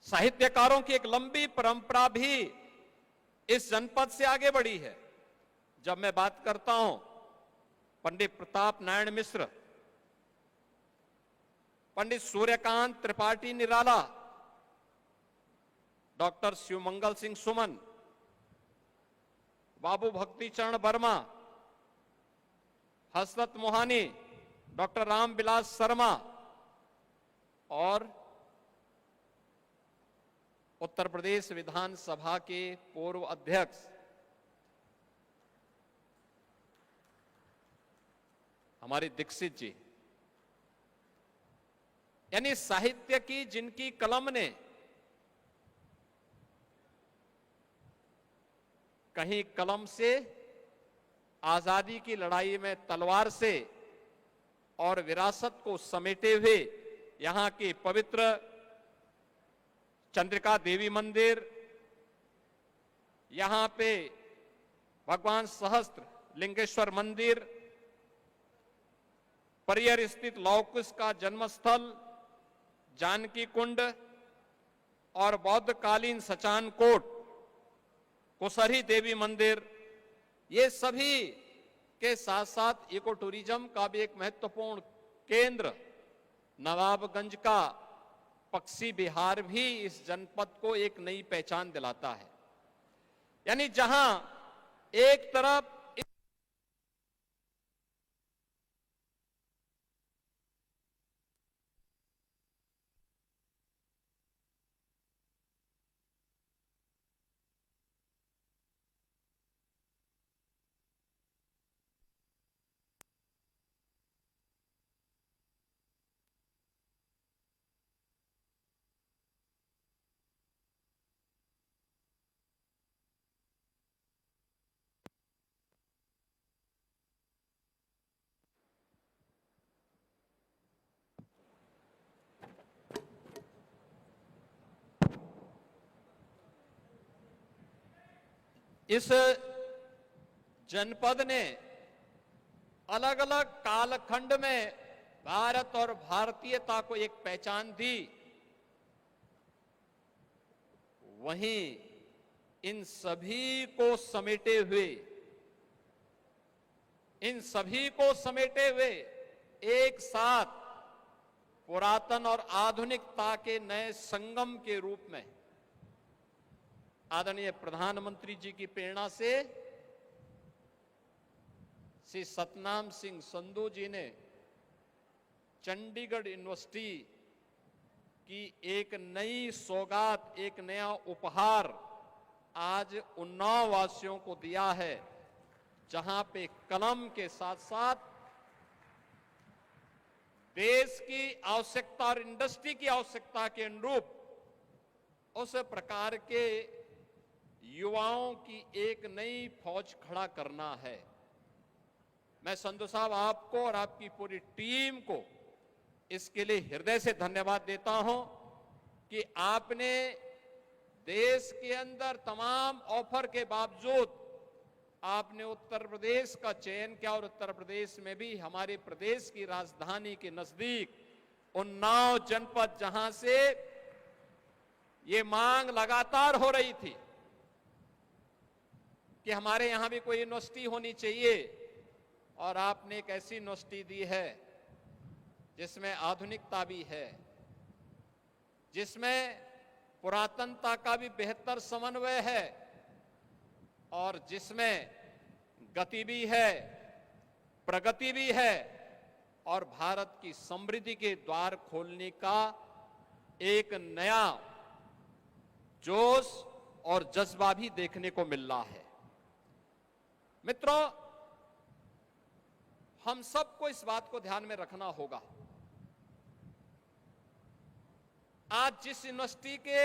साहित्यकारों की एक लंबी परंपरा भी इस जनपद से आगे बढ़ी है। जब मैं बात करता हूं पंडित प्रताप नारायण मिश्र, पंडित सूर्यकांत त्रिपाठी निराला, डॉक्टर शिवमंगल सिंह सुमन, बाबू भक्ति चरण वर्मा, हसरत मोहानी, डॉक्टर रामविलास शर्मा और उत्तर प्रदेश विधानसभा के पूर्व अध्यक्ष हमारे दीक्षित जी, यानी साहित्य की जिनकी कलम ने कहीं कलम से आजादी की लड़ाई में तलवार से और विरासत को समेटे हुए यहां के पवित्र चंद्रिका देवी मंदिर, यहां पे भगवान सहस्त्र लिंगेश्वर मंदिर, परियर स्थित लौकुश का जन्मस्थल जानकी कुंड और बौद्धकालीन सचान कोट, कुसरी देवी मंदिर, ये सभी के साथ साथ इको टूरिज्म का भी एक महत्वपूर्ण केंद्र नवाबगंज का पक्षी विहार भी इस जनपद को एक नई पहचान दिलाता है। यानी जहां एक तरफ इस जनपद ने अलग अलग कालखंड में भारत और भारतीयता को एक पहचान दी, वहीं इन सभी को समेटे हुए एक साथ पुरातन और आधुनिकता के नए संगम के रूप में आदरणीय प्रधानमंत्री जी की प्रेरणा से श्री सतनाम सिंह संधू जी ने चंडीगढ़ यूनिवर्सिटी की एक नई सौगात, एक नया उपहार आज उन्नाव वासियों को दिया है, जहां पे कलम के साथ साथ देश की आवश्यकता और इंडस्ट्री की आवश्यकता के अनुरूप उस प्रकार के युवाओं की एक नई फौज खड़ा करना है। मैं संधू साहब आपको और आपकी पूरी टीम को इसके लिए हृदय से धन्यवाद देता हूं। कि आपने देश के अंदर तमाम ऑफर के बावजूद आपने उत्तर प्रदेश का चयन किया और उत्तर प्रदेश में भी हमारे प्रदेश की राजधानी के नजदीक उन्नाव जनपद, जहां से ये मांग लगातार हो रही थी कि हमारे यहां भी कोई यूनिवर्सिटी होनी चाहिए, और आपने एक ऐसी यूनिवर्सिटी दी है जिसमें आधुनिकता भी है, जिसमें पुरातनता का भी बेहतर समन्वय है और जिसमें गति भी है, प्रगति भी है और भारत की समृद्धि के द्वार खोलने का एक नया जोश और जज्बा भी देखने को मिल रहा है। मित्रों, हम सबको इस बात को ध्यान में रखना होगा, आज जिस यूनिवर्सिटी के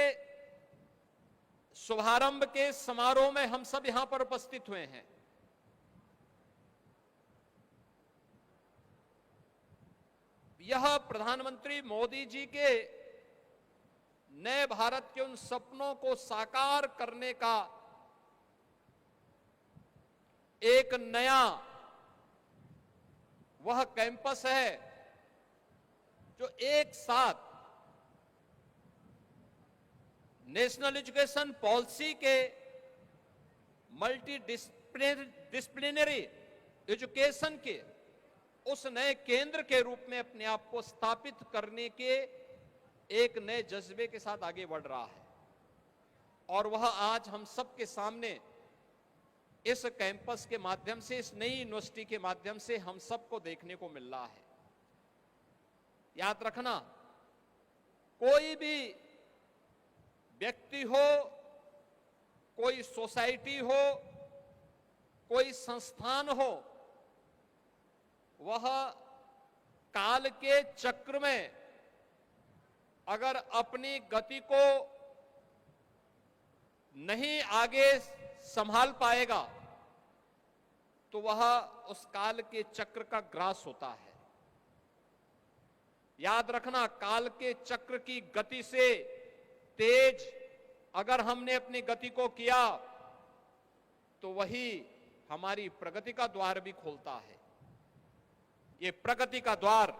शुभारंभ के समारोह में हम सब यहां पर उपस्थित हुए हैं, यह प्रधानमंत्री मोदी जी के नए भारत के उन सपनों को साकार करने का एक नया वह कैंपस है जो एक साथ नेशनल एजुकेशन पॉलिसी के मल्टी डिसिप्लिनरी एजुकेशन के उस नए केंद्र के रूप में अपने आप को स्थापित करने के एक नए जज्बे के साथ आगे बढ़ रहा है। और वह आज हम सबके सामने इस कैंपस के माध्यम से, इस नई यूनिवर्सिटी के माध्यम से हम सबको देखने को मिल रहा है। याद रखना, कोई भी व्यक्ति हो, कोई सोसाइटी हो, कोई संस्थान हो, वह काल के चक्र में अगर अपनी गति को नहीं आगे संभाल पाएगा तो वह उस काल के चक्र का ग्रास होता है। याद रखना, काल के चक्र की गति से तेज अगर हमने अपनी गति को किया तो वही हमारी प्रगति का द्वार भी खोलता है। ये प्रगति का द्वार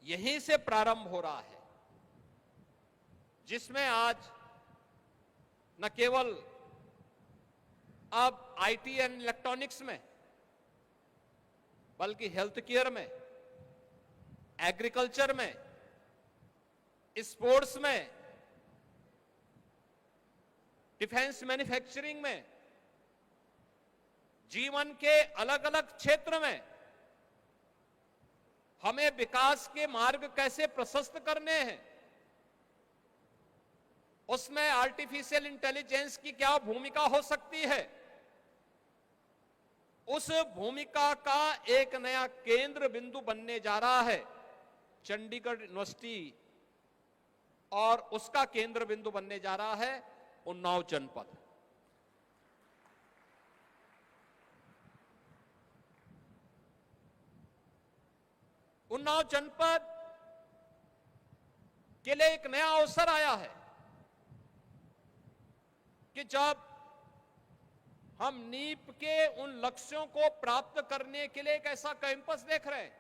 यहीं से प्रारंभ हो रहा है, जिसमें आज न केवल अब आईटी एंड इलेक्ट्रॉनिक्स में, बल्कि हेल्थ केयर में, एग्रीकल्चर में, स्पोर्ट्स में, डिफेंस मैन्युफैक्चरिंग में, जीवन के अलग अलग क्षेत्र में हमें विकास के मार्ग कैसे प्रशस्त करने हैं, उसमें आर्टिफिशियल इंटेलिजेंस की क्या भूमिका हो सकती है, उस भूमिका का एक नया केंद्र बिंदु बनने जा रहा है चंडीगढ़ यूनिवर्सिटी, और उसका केंद्र बिंदु बनने जा रहा है उन्नाव जनपद। उन्नाव जनपद के लिए एक नया अवसर आया है कि जब हम नीप के उन लक्ष्यों को प्राप्त करने के लिए एक ऐसा कैंपस देख रहे हैं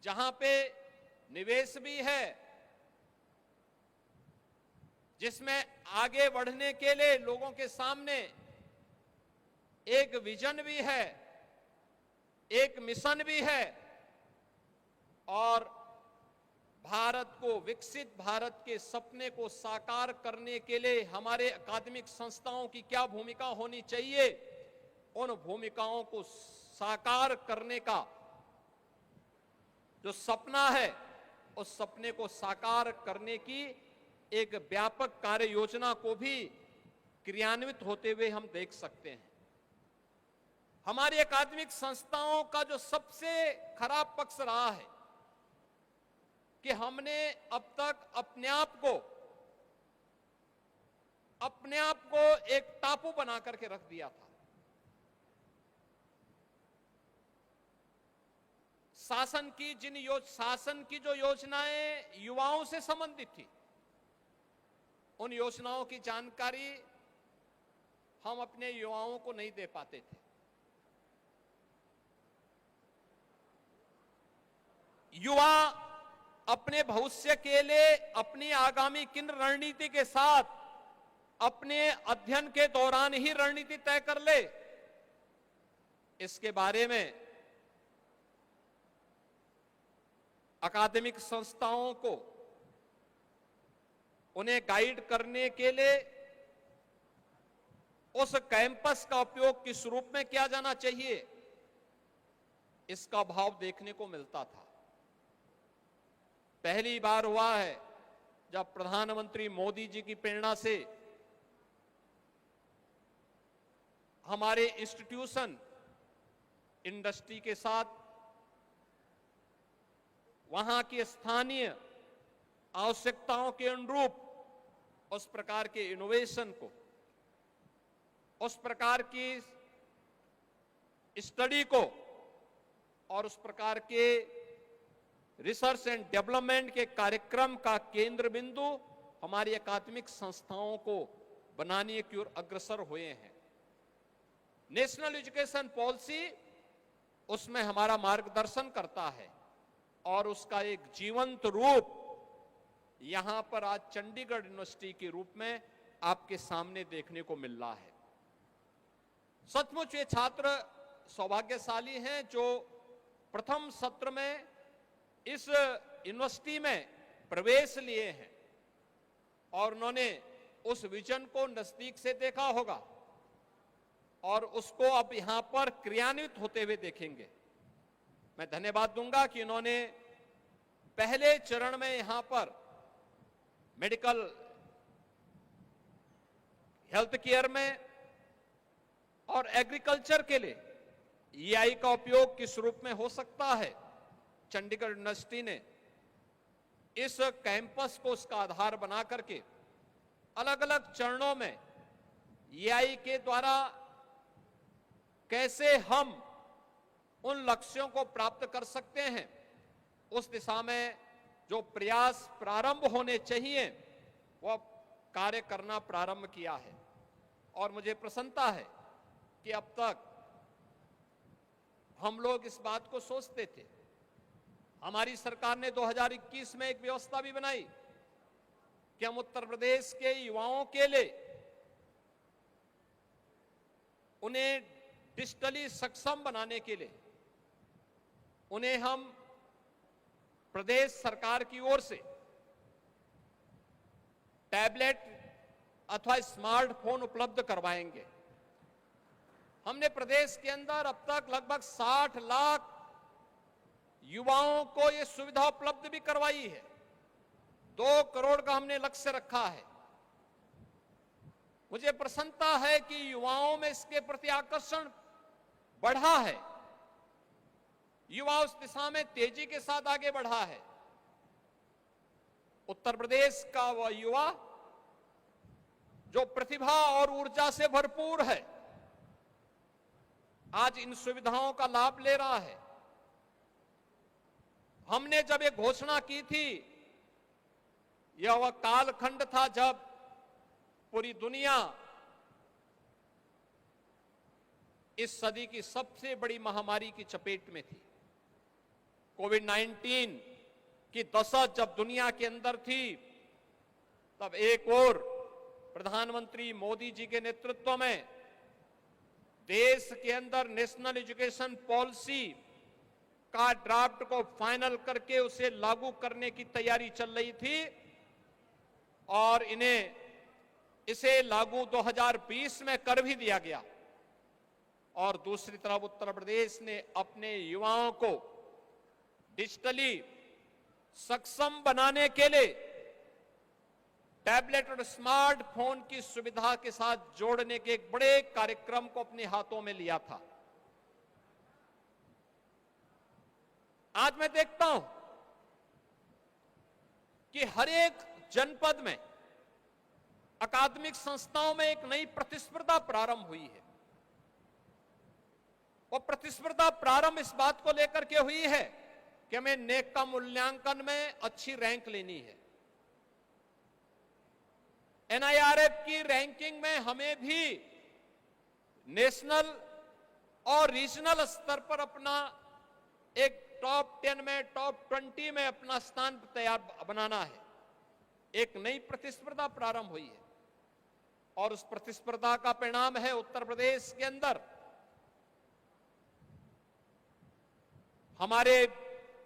जहां पे निवेश भी है, जिसमें आगे बढ़ने के लिए लोगों के सामने एक विजन भी है, एक मिशन भी है, और भारत को, विकसित भारत के सपने को साकार करने के लिए हमारे अकादमिक संस्थाओं की क्या भूमिका होनी चाहिए, उन भूमिकाओं को साकार करने का जो सपना है, उस सपने को साकार करने की एक व्यापक कार्य योजना को भी क्रियान्वित होते हुए हम देख सकते हैं। हमारी अकादमिक संस्थाओं का जो सबसे खराब पक्ष रहा है कि हमने अब तक अपने आप को एक टापू बना करके रख दिया था। शासन की जो योजनाएं युवाओं से संबंधित थी, उन योजनाओं की जानकारी हम अपने युवाओं को नहीं दे पाते थे। युवा अपने भविष्य के लिए अपनी आगामी किन रणनीति के साथ अपने अध्ययन के दौरान ही रणनीति तय कर ले, इसके बारे में अकादमिक संस्थाओं को उन्हें गाइड करने के लिए उस कैंपस का उपयोग किस रूप में किया जाना चाहिए, इसका भाव देखने को मिलता था। पहली बार हुआ है जब प्रधानमंत्री मोदी जी की प्रेरणा से हमारे इंस्टीट्यूशन इंडस्ट्री के साथ वहां की स्थानीय आवश्यकताओं के अनुरूप उस प्रकार के इनोवेशन को, उस प्रकार की स्टडी को और उस प्रकार के रिसर्च एंड डेवलपमेंट के कार्यक्रम का केंद्र बिंदु हमारी अकादमिक संस्थाओं को बनाने की ओर अग्रसर हुए हैं। नेशनल एजुकेशन पॉलिसी उसमें हमारा मार्गदर्शन करता है और उसका एक जीवंत रूप यहां पर आज चंडीगढ़ यूनिवर्सिटी के रूप में आपके सामने देखने को मिल रहा है। सचमुच ये छात्र सौभाग्यशाली हैं जो प्रथम सत्र में इस यूनिवर्सिटी में प्रवेश लिए हैं और उन्होंने उस विजन को नजदीक से देखा होगा और उसको अब यहां पर क्रियान्वित होते हुए देखेंगे। मैं धन्यवाद दूंगा कि उन्होंने पहले चरण में यहां पर मेडिकल हेल्थ केयर में और एग्रीकल्चर के लिए ईआई का उपयोग किस रूप में हो सकता है, चंडीगढ़ यूनिवर्सिटी ने इस कैंपस को उसका आधार बना करके अलग अलग चरणों में ईआई के द्वारा कैसे हम उन लक्ष्यों को प्राप्त कर सकते हैं, उस दिशा में जो प्रयास प्रारंभ होने चाहिए वह कार्य करना प्रारंभ किया है। और मुझे प्रसन्नता है कि अब तक हम लोग इस बात को सोचते थे, हमारी सरकार ने 2021 में एक व्यवस्था भी बनाई कि हम उत्तर प्रदेश के युवाओं के लिए उन्हें डिजिटली सक्षम बनाने के लिए उन्हें हम प्रदेश सरकार की ओर से टैबलेट अथवा स्मार्टफोन उपलब्ध करवाएंगे। हमने प्रदेश के अंदर अब तक लगभग 60 लाख युवाओं को यह सुविधा उपलब्ध भी करवाई है। 2 करोड़ का हमने लक्ष्य रखा है। मुझे प्रसन्नता है कि युवाओं में इसके प्रति आकर्षण बढ़ा है, युवा उस दिशा में तेजी के साथ आगे बढ़ा है। उत्तर प्रदेश का वह युवा जो प्रतिभा और ऊर्जा से भरपूर है, आज इन सुविधाओं का लाभ ले रहा है। हमने जब ये घोषणा की थी, यह वह कालखंड था जब पूरी दुनिया इस सदी की सबसे बड़ी महामारी की चपेट में थी। कोविड-19 की दशा जब दुनिया के अंदर थी, तब एक और प्रधानमंत्री मोदी जी के नेतृत्व में देश के अंदर नेशनल एजुकेशन पॉलिसी का ड्राफ्ट को फाइनल करके उसे लागू करने की तैयारी चल रही थी और इसे लागू 2020 में कर भी दिया गया। और दूसरी तरफ उत्तर प्रदेश ने अपने युवाओं को डिजिटली सक्षम बनाने के लिए टैबलेट और स्मार्टफोन की सुविधा के साथ जोड़ने के एक बड़े कार्यक्रम को अपने हाथों में लिया था। आज मैं देखता हूं कि हर एक जनपद में अकादमिक संस्थाओं में एक नई प्रतिस्पर्धा प्रारंभ हुई है। वो प्रतिस्पर्धा प्रारंभ इस बात को लेकर के हुई है कि हमें नेक का मूल्यांकन में अच्छी रैंक लेनी है। एनआईआरएफ की रैंकिंग में हमें भी नेशनल और रीजनल स्तर पर अपना एक टॉप 10 में, टॉप 20 में अपना स्थान तैयार बनाना है। एक नई प्रतिस्पर्धा प्रारंभ हुई है और उस प्रतिस्पर्धा का परिणाम है उत्तर प्रदेश के अंदर हमारे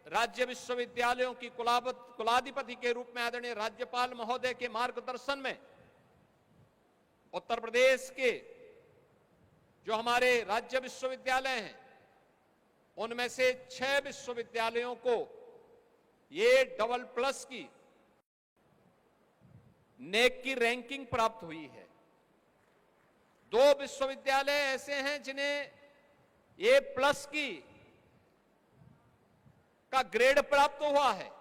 राज्य विश्वविद्यालयों की कुलाधिपति के रूप में आदरणीय राज्यपाल महोदय के मार्गदर्शन में उत्तर प्रदेश के जो हमारे राज्य विश्वविद्यालय हैं उनमें से 6 विश्वविद्यालयों को ये AA+ की नेक की रैंकिंग प्राप्त हुई है। 2 विश्वविद्यालय ऐसे हैं जिन्हें A+ का ग्रेड प्राप्त हुआ है।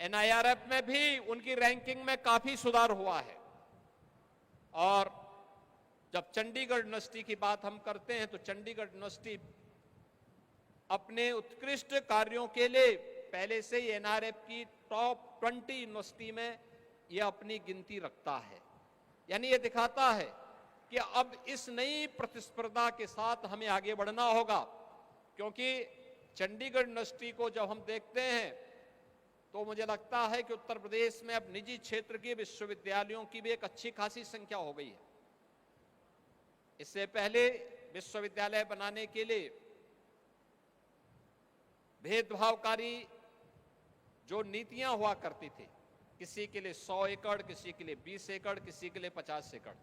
एनआईआरएफ में भी उनकी रैंकिंग में काफी सुधार हुआ है। और जब चंडीगढ़ यूनिवर्सिटी की बात हम करते हैं तो चंडीगढ़ यूनिवर्सिटी अपने उत्कृष्ट कार्यों के लिए पहले से ही एनआईआरएफ की टॉप 20 यूनिवर्सिटी में यह अपनी गिनती रखता है। यानी यह दिखाता है कि अब इस नई प्रतिस्पर्धा के साथ हमें आगे बढ़ना होगा, क्योंकि चंडीगढ़ यूनिवर्सिटी को जब हम देखते हैं तो मुझे लगता है कि उत्तर प्रदेश में अब निजी क्षेत्र के विश्वविद्यालयों की भी एक अच्छी खासी संख्या हो गई है। इससे पहले विश्वविद्यालय बनाने के लिए भेदभावकारी जो नीतियां हुआ करती थी, किसी के लिए 100 एकड़, किसी के लिए 20 एकड़, किसी के लिए 50 एकड़,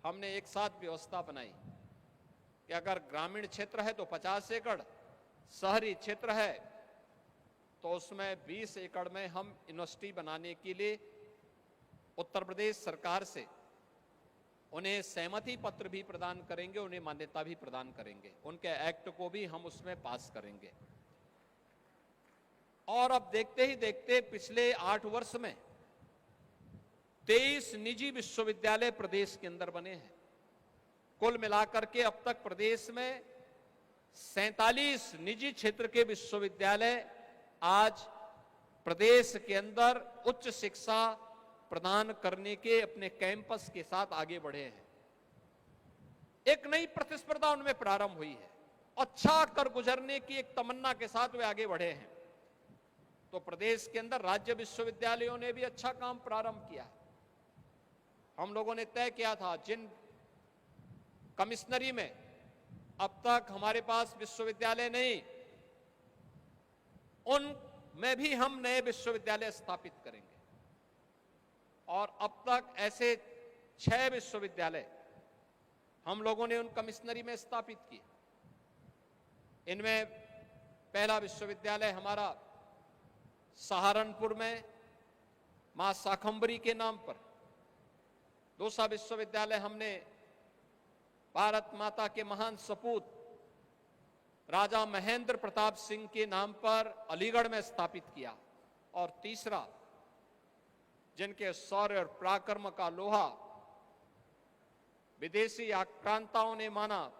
हमने एक साथ व्यवस्था बनाई कि अगर ग्रामीण क्षेत्र है तो 50 एकड़, शहरी क्षेत्र है तो उसमें 20 एकड़ में हम यूनिवर्सिटी बनाने के लिए उत्तर प्रदेश सरकार से उन्हें सहमति पत्र भी प्रदान करेंगे, उन्हें मान्यता भी प्रदान करेंगे, उनके एक्ट को भी हम उसमें पास करेंगे। और अब देखते ही देखते पिछले 8 वर्ष में 23 निजी विश्वविद्यालय प्रदेश के अंदर बने हैं। कुल मिलाकर के अब तक प्रदेश में 47 निजी क्षेत्र के विश्वविद्यालय आज प्रदेश के अंदर उच्च शिक्षा प्रदान करने के अपने कैंपस के साथ आगे बढ़े हैं। एक नई प्रतिस्पर्धा उनमें प्रारंभ हुई है, अच्छा कर गुजरने की एक तमन्ना के साथ वे आगे बढ़े हैं। तो प्रदेश के अंदर राज्य विश्वविद्यालयों ने भी अच्छा काम प्रारंभ किया है। हम लोगों ने तय किया था जिन कमिश्नरी में अब तक हमारे पास विश्वविद्यालय नहीं, उनमें भी हम नए विश्वविद्यालय स्थापित करेंगे। और अब तक ऐसे 6 विश्वविद्यालय हम लोगों ने उन कमिश्नरी में स्थापित किए। इनमें पहला विश्वविद्यालय हमारा सहारनपुर में मां शाकंभरी के नाम पर, दूसरा विश्वविद्यालय हमने भारत माता के महान सपूत राजा महेंद्र प्रताप सिंह के नाम पर अलीगढ़ में स्थापित किया, और तीसरा जिनके शौर्य और पराक्रम का लोहा विदेशी आक्रांताओं ने माना,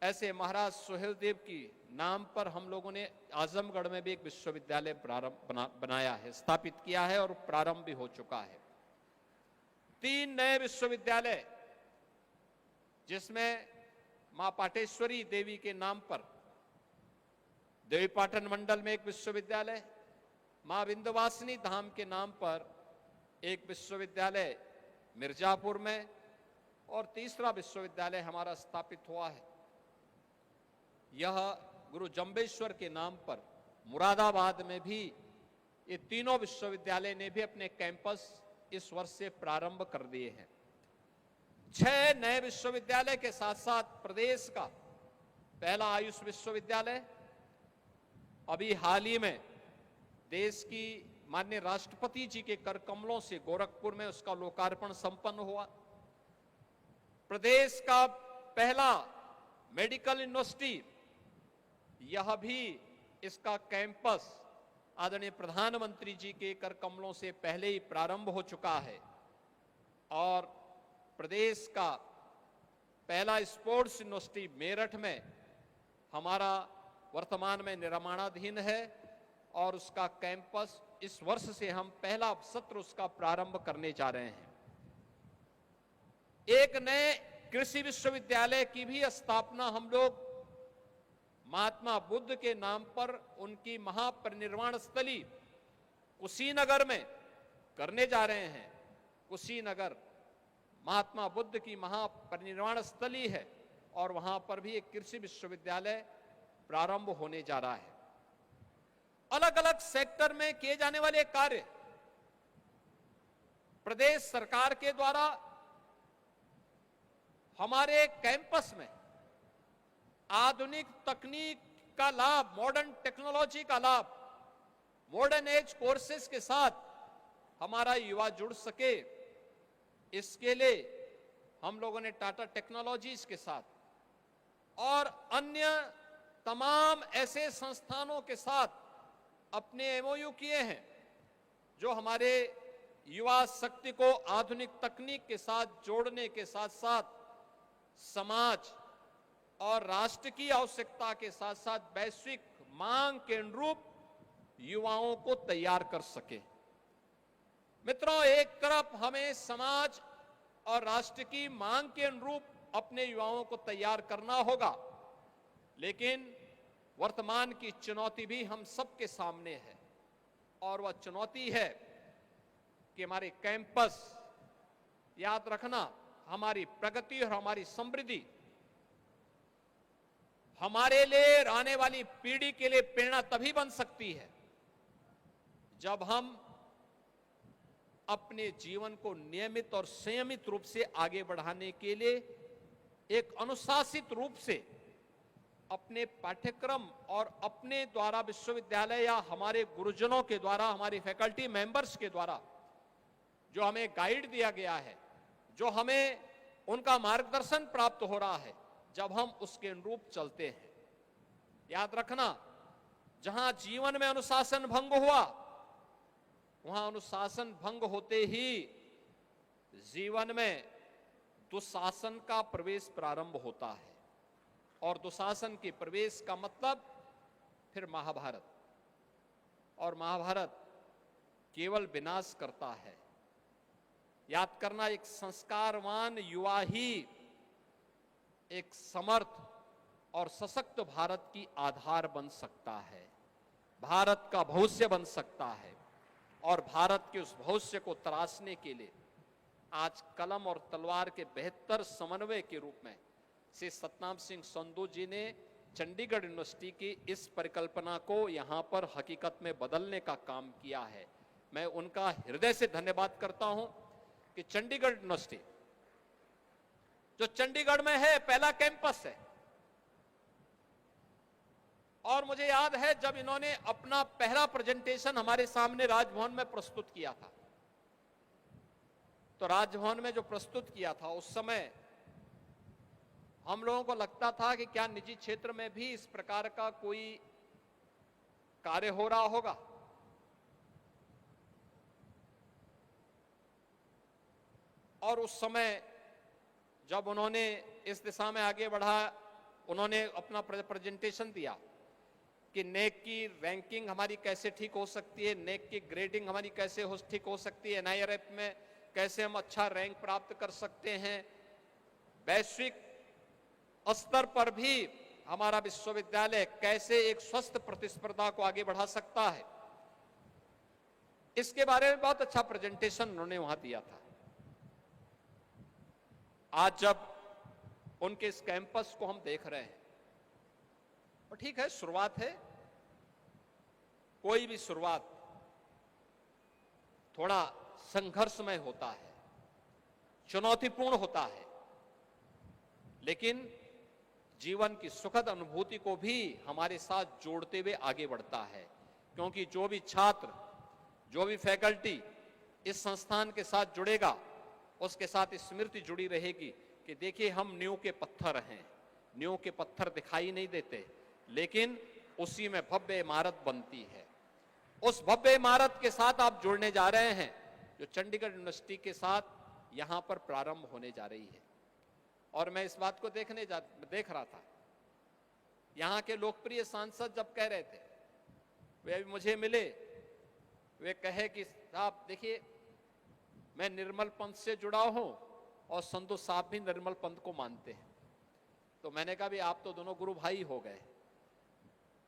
ऐसे महाराज सुहेलदेव की नाम पर हम लोगों ने आजमगढ़ में भी एक विश्वविद्यालय बनाया है, स्थापित किया है और प्रारंभ भी हो चुका है। 3 नए विश्वविद्यालय जिसमें मां पाटेश्वरी देवी के नाम पर देवीपाटन मंडल में एक विश्वविद्यालय, मां विंध्यवासिनी धाम के नाम पर एक विश्वविद्यालय मिर्जापुर में, और तीसरा विश्वविद्यालय हमारा स्थापित हुआ है यह गुरु जंबेश्वर के नाम पर मुरादाबाद में भी। ये तीनों विश्वविद्यालय ने भी अपने कैंपस इस वर्ष से प्रारंभ कर दिए हैं। 6 नए विश्वविद्यालय के साथ साथ प्रदेश का पहला आयुष विश्वविद्यालय अभी हाल ही में देश की माननीय राष्ट्रपति जी के कर कमलों से गोरखपुर में उसका लोकार्पण संपन्न हुआ। प्रदेश का पहला मेडिकल यूनिवर्सिटी, यह भी इसका कैंपस आदरणीय प्रधानमंत्री जी के कर कमलों से पहले ही प्रारंभ हो चुका है। और प्रदेश का पहला स्पोर्ट्स यूनिवर्सिटी मेरठ में हमारा वर्तमान में निर्माणाधीन है और उसका कैंपस इस वर्ष से हम पहला सत्र उसका प्रारंभ करने जा रहे हैं। एक नए कृषि विश्वविद्यालय की भी स्थापना हम लोग महात्मा बुद्ध के नाम पर उनकी महापरिनिर्वाण स्थली कुशीनगर में करने जा रहे हैं। कुशीनगर महात्मा बुद्ध की महापरिनिर्वाण स्थली है और वहां पर भी एक कृषि विश्वविद्यालय प्रारंभ होने जा रहा है। अलग अलग सेक्टर में किए जाने वाले कार्य प्रदेश सरकार के द्वारा हमारे कैंपस में आधुनिक तकनीक का लाभ, मॉडर्न टेक्नोलॉजी का लाभ, मॉडर्न एज कोर्सेज के साथ हमारा युवा जुड़ सके, इसके लिए हम लोगों ने टाटा टेक्नोलॉजीज के साथ और अन्य तमाम ऐसे संस्थानों के साथ अपने एमओयू किए हैं जो हमारे युवा शक्ति को आधुनिक तकनीक के साथ जोड़ने के साथ साथ समाज और राष्ट्र की आवश्यकता के साथ साथ वैश्विक मांग के अनुरूप युवाओं को तैयार कर सके। मित्रों, एक तरफ हमें समाज और राष्ट्र की मांग के अनुरूप अपने युवाओं को तैयार करना होगा, लेकिन वर्तमान की चुनौती भी हम सबके सामने है और वह चुनौती है कि हमारे कैंपस, याद रखना, हमारी प्रगति और हमारी समृद्धि हमारे लिए आने वाली पीढ़ी के लिए प्रेरणा तभी बन सकती है जब हम अपने जीवन को नियमित और संयमित रूप से आगे बढ़ाने के लिए एक अनुशासित रूप से अपने पाठ्यक्रम और अपने द्वारा विश्वविद्यालय या हमारे गुरुजनों के द्वारा, हमारे फैकल्टी मेंबर्स के द्वारा जो हमें गाइड दिया गया है, जो हमें उनका मार्गदर्शन प्राप्त हो रहा है, जब हम उसके अनुरूप चलते हैं। याद रखना, जहां जीवन में अनुशासन भंग हुआ, वहां अनुशासन भंग होते ही जीवन में दुशासन का प्रवेश प्रारंभ होता है और दुशासन के प्रवेश का मतलब फिर महाभारत, और महाभारत केवल विनाश करता है। याद करना, एक संस्कारवान युवा ही एक समर्थ और सशक्त भारत की आधार बन सकता है, भारत का भविष्य बन सकता है। और भारत के उस भविष्य को तराशने के लिए आज कलम और तलवार के बेहतर समन्वय के रूप में श्री सतनाम सिंह संधू जी ने चंडीगढ़ यूनिवर्सिटी की इस परिकल्पना को यहां पर हकीकत में बदलने का काम किया है। मैं उनका हृदय से धन्यवाद करता हूं कि चंडीगढ़ यूनिवर्सिटी जो चंडीगढ़ में है, पहला कैंपस है, और मुझे याद है जब इन्होंने अपना पहला प्रेजेंटेशन हमारे सामने राजभवन में प्रस्तुत किया था, तो राजभवन में जो प्रस्तुत किया था उस समय हम लोगों को लगता था कि क्या निजी क्षेत्र में भी इस प्रकार का कोई कार्य हो रहा होगा। और उस समय जब उन्होंने इस दिशा में आगे बढ़ा, उन्होंने अपना प्रेजेंटेशन दिया कि नेक की रैंकिंग हमारी कैसे ठीक हो सकती है, नेक की ग्रेडिंग हमारी कैसे ठीक हो सकती है, NIRF में कैसे हम अच्छा रैंक प्राप्त कर सकते हैं, वैश्विक स्तर पर भी हमारा विश्वविद्यालय कैसे एक स्वस्थ प्रतिस्पर्धा को आगे बढ़ा सकता है, इसके बारे में बहुत अच्छा प्रेजेंटेशन उन्होंने वहां दिया था। आज जब उनके इस कैंपस को हम देख रहे हैं, और ठीक है, शुरुआत है, कोई भी शुरुआत थोड़ा संघर्षमय होता है, चुनौतीपूर्ण होता है, लेकिन जीवन की सुखद अनुभूति को भी हमारे साथ जोड़ते हुए आगे बढ़ता है। क्योंकि जो भी छात्र, जो भी फैकल्टी इस संस्थान के साथ जुड़ेगा, उसके साथ स्मृति जुड़ी रहेगी कि देखिए हम नींव के पत्थर हैं, नींव के पत्थर दिखाई नहीं देते, लेकिन उसी में भव्य इमारत बनती है। उस भव्य इमारत के साथ आप जुड़ने जा रहे हैं जो चंडीगढ़ यूनिवर्सिटी के साथ यहां पर प्रारंभ होने जा रही है। और मैं इस बात को देख रहा था यहां के लोकप्रिय सांसद जब कह रहे थे, वे अभी मुझे मिले, वे कहे कि साहब देखिए मैं निर्मल पंथ से जुड़ा हूं और संधू साहब भी निर्मल पंथ को मानते हैं। तो मैंने कहा भी आप तो दोनों गुरु भाई हो गए,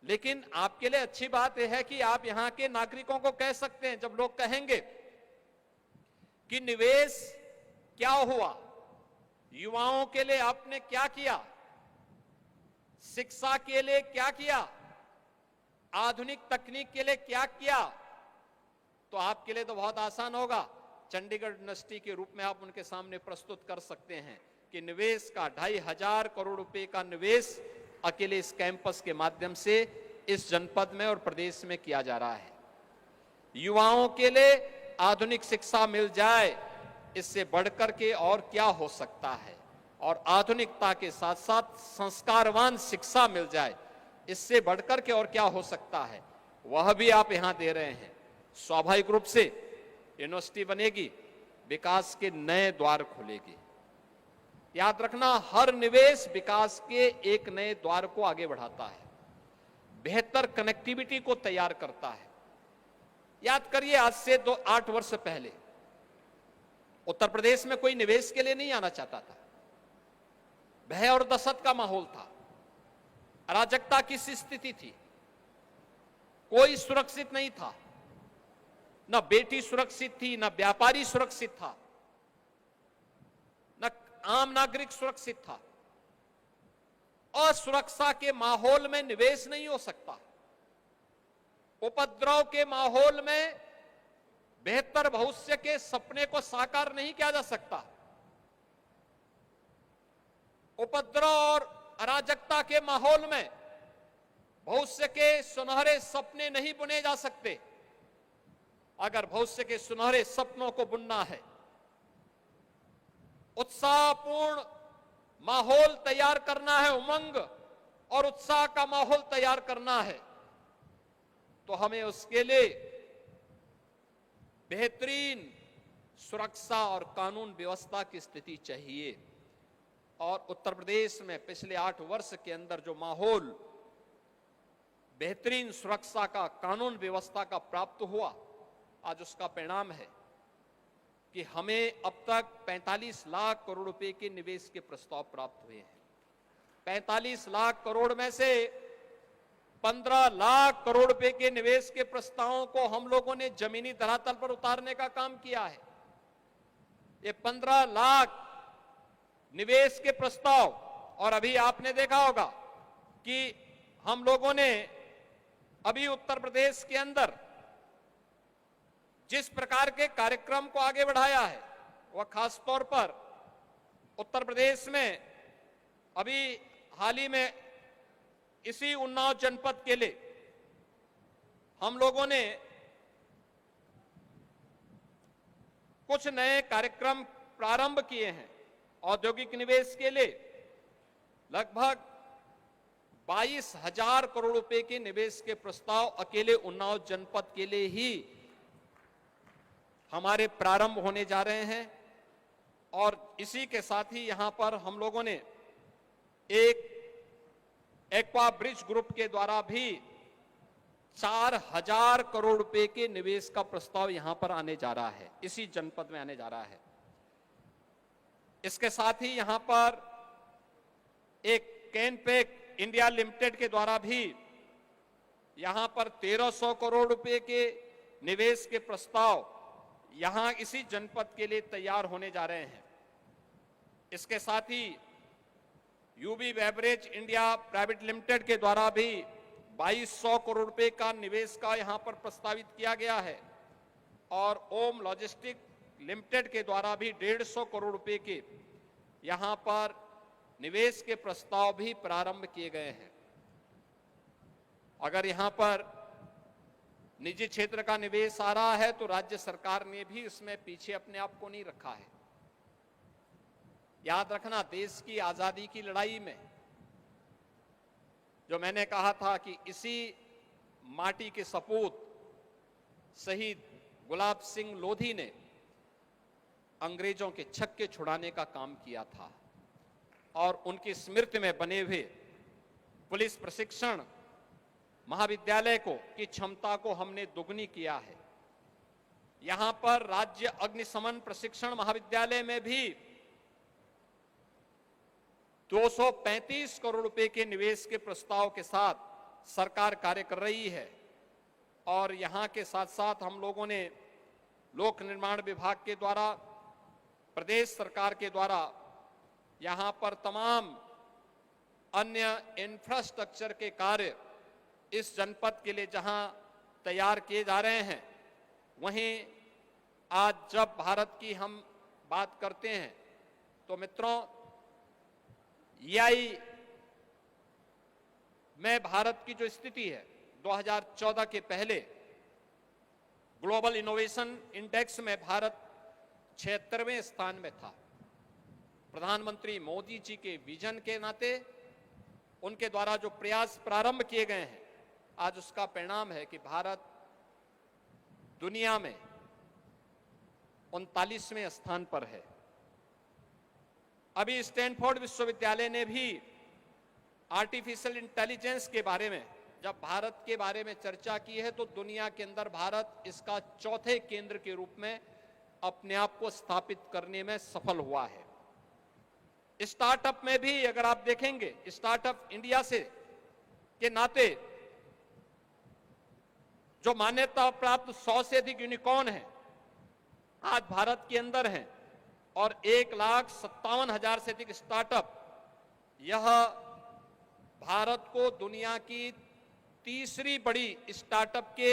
लेकिन आपके लिए अच्छी बात यह है कि आप यहां के नागरिकों को कह सकते हैं, जब लोग कहेंगे कि निवेश क्या हुआ, युवाओं के लिए आपने क्या किया, शिक्षा के लिए क्या किया, आधुनिक तकनीक के लिए क्या किया, तो आपके लिए तो बहुत आसान होगा। चंडीगढ़ यूनिवर्सिटी के रूप में आप उनके सामने प्रस्तुत कर सकते हैं कि निवेश का 2,500 करोड़ रुपए का निवेश अकेले इस कैंपस के माध्यम से इस जनपद में और प्रदेश में किया जा रहा है। युवाओं के लिए आधुनिक शिक्षा मिल जाए, इससे बढ़कर के और क्या हो सकता है, और आधुनिकता के साथ साथ संस्कारवान शिक्षा मिल जाए, इससे बढ़कर के और क्या हो सकता है, वह भी आप यहां दे रहे हैं। स्वाभाविक रूप से यूनिवर्सिटी बनेगी, विकास के नए द्वार खुलेगी। याद रखना, हर निवेश विकास के एक नए द्वार को आगे बढ़ाता है, बेहतर कनेक्टिविटी को तैयार करता है। याद करिए, आज से 8 वर्ष पहले उत्तर प्रदेश में कोई निवेश के लिए नहीं आना चाहता था। भय और दहशत का माहौल था, अराजकता की स्थिति थी, कोई सुरक्षित नहीं था, न बेटी सुरक्षित थी, न व्यापारी सुरक्षित था, न आम नागरिक सुरक्षित था। असुरक्षा के माहौल में निवेश नहीं हो सकता। उपद्रव के माहौल में बेहतर भविष्य के सपने को साकार नहीं किया जा सकता। उपद्रव और अराजकता के माहौल में भविष्य के सुनहरे सपने नहीं बुने जा सकते। अगर भविष्य के सुनहरे सपनों को बुनना है, उत्साहपूर्ण माहौल तैयार करना है, उमंग और उत्साह का माहौल तैयार करना है, तो हमें उसके लिए बेहतरीन सुरक्षा और कानून व्यवस्था की स्थिति चाहिए। और उत्तर प्रदेश में पिछले 8 वर्ष के अंदर जो माहौल बेहतरीन सुरक्षा का, कानून व्यवस्था का प्राप्त हुआ, आज उसका परिणाम है कि हमें अब तक 45 लाख करोड़ रुपए के निवेश के प्रस्ताव प्राप्त हुए हैं। 45 लाख करोड़ में से 15 लाख करोड़ रुपए के निवेश के प्रस्तावों को हम लोगों ने जमीनी धरातल पर उतारने का काम किया है। ये 15 लाख निवेश के प्रस्ताव, और अभी आपने देखा होगा कि हम लोगों ने अभी उत्तर प्रदेश के अंदर जिस प्रकार के कार्यक्रम को आगे बढ़ाया है, वह खास तौर पर उत्तर प्रदेश में अभी हाल ही में इसी उन्नाव जनपद के लिए हम लोगों ने कुछ नए कार्यक्रम प्रारंभ किए हैं। औद्योगिक निवेश के लिए लगभग 22,000 करोड़ रुपए के निवेश के प्रस्ताव अकेले उन्नाव जनपद के लिए ही हमारे प्रारंभ होने जा रहे हैं। और इसी के साथ ही यहां पर हम लोगों ने एक एक्वा ब्रिज ग्रुप के द्वारा भी 4,000 करोड़ रुपए के निवेश का प्रस्ताव यहां पर आने जा रहा है, इसी जनपद में आने जा रहा है। इसके साथ ही यहां पर एक कैनपेक इंडिया लिमिटेड के द्वारा भी यहां पर 1,300 करोड़ रुपए के निवेश के प्रस्ताव यहां इसी जनपद के लिए तैयार होने जा रहे हैं। इसके साथ ही UB beverage India private limited के द्वारा भी 2,200 करोड़ रुपए का निवेश का यहां पर प्रस्तावित किया गया है, और ओम लॉजिस्टिक लिमिटेड के द्वारा भी 150 करोड़ रुपए के यहां पर निवेश के प्रस्ताव भी प्रारंभ किए गए हैं। अगर यहां पर निजी क्षेत्र का निवेश आ रहा है तो राज्य सरकार ने भी इसमें पीछे अपने आप को नहीं रखा है। याद रखना, देश की आजादी की लड़ाई में जो मैंने कहा था कि इसी माटी के सपूत शहीद गुलाब सिंह लोधी ने अंग्रेजों के छक्के छुड़ाने का काम किया था, और उनकी स्मृति में बने हुए पुलिस प्रशिक्षण महाविद्यालय की क्षमता को हमने दुगनी किया है। यहां पर राज्य अग्निशमन प्रशिक्षण महाविद्यालय में भी 235 करोड़ रुपए के निवेश के प्रस्ताव के साथ सरकार कार्य कर रही है। और यहां के साथ साथ हम लोगों ने लोक निर्माण विभाग के द्वारा, प्रदेश सरकार के द्वारा यहां पर तमाम अन्य इंफ्रास्ट्रक्चर के कार्य इस जनपद के लिए जहां तैयार किए जा रहे हैं, वहीं आज जब भारत की हम बात करते हैं तो मित्रों, EI में भारत की जो स्थिति है 2014 के पहले ग्लोबल इनोवेशन इंडेक्स में भारत 76वें स्थान में था। प्रधानमंत्री मोदी जी के विजन के नाते उनके द्वारा जो प्रयास प्रारंभ किए गए हैं, आज उसका परिणाम है कि भारत दुनिया में 39वें स्थान पर है। अभी स्टैनफोर्ड विश्वविद्यालय ने भी आर्टिफिशियल इंटेलिजेंस के बारे में जब भारत के बारे में चर्चा की है तो दुनिया के अंदर भारत इसका चौथे केंद्र के रूप में अपने आप को स्थापित करने में सफल हुआ है। स्टार्टअप में भी अगर आप देखेंगे, स्टार्टअप इंडिया से के नाते जो मान्यता प्राप्त 100 से अधिक यूनिकॉर्न हैं आज भारत के अंदर हैं और 1,57,000 से अधिक स्टार्टअप, यह भारत को दुनिया की तीसरी बड़ी स्टार्टअप के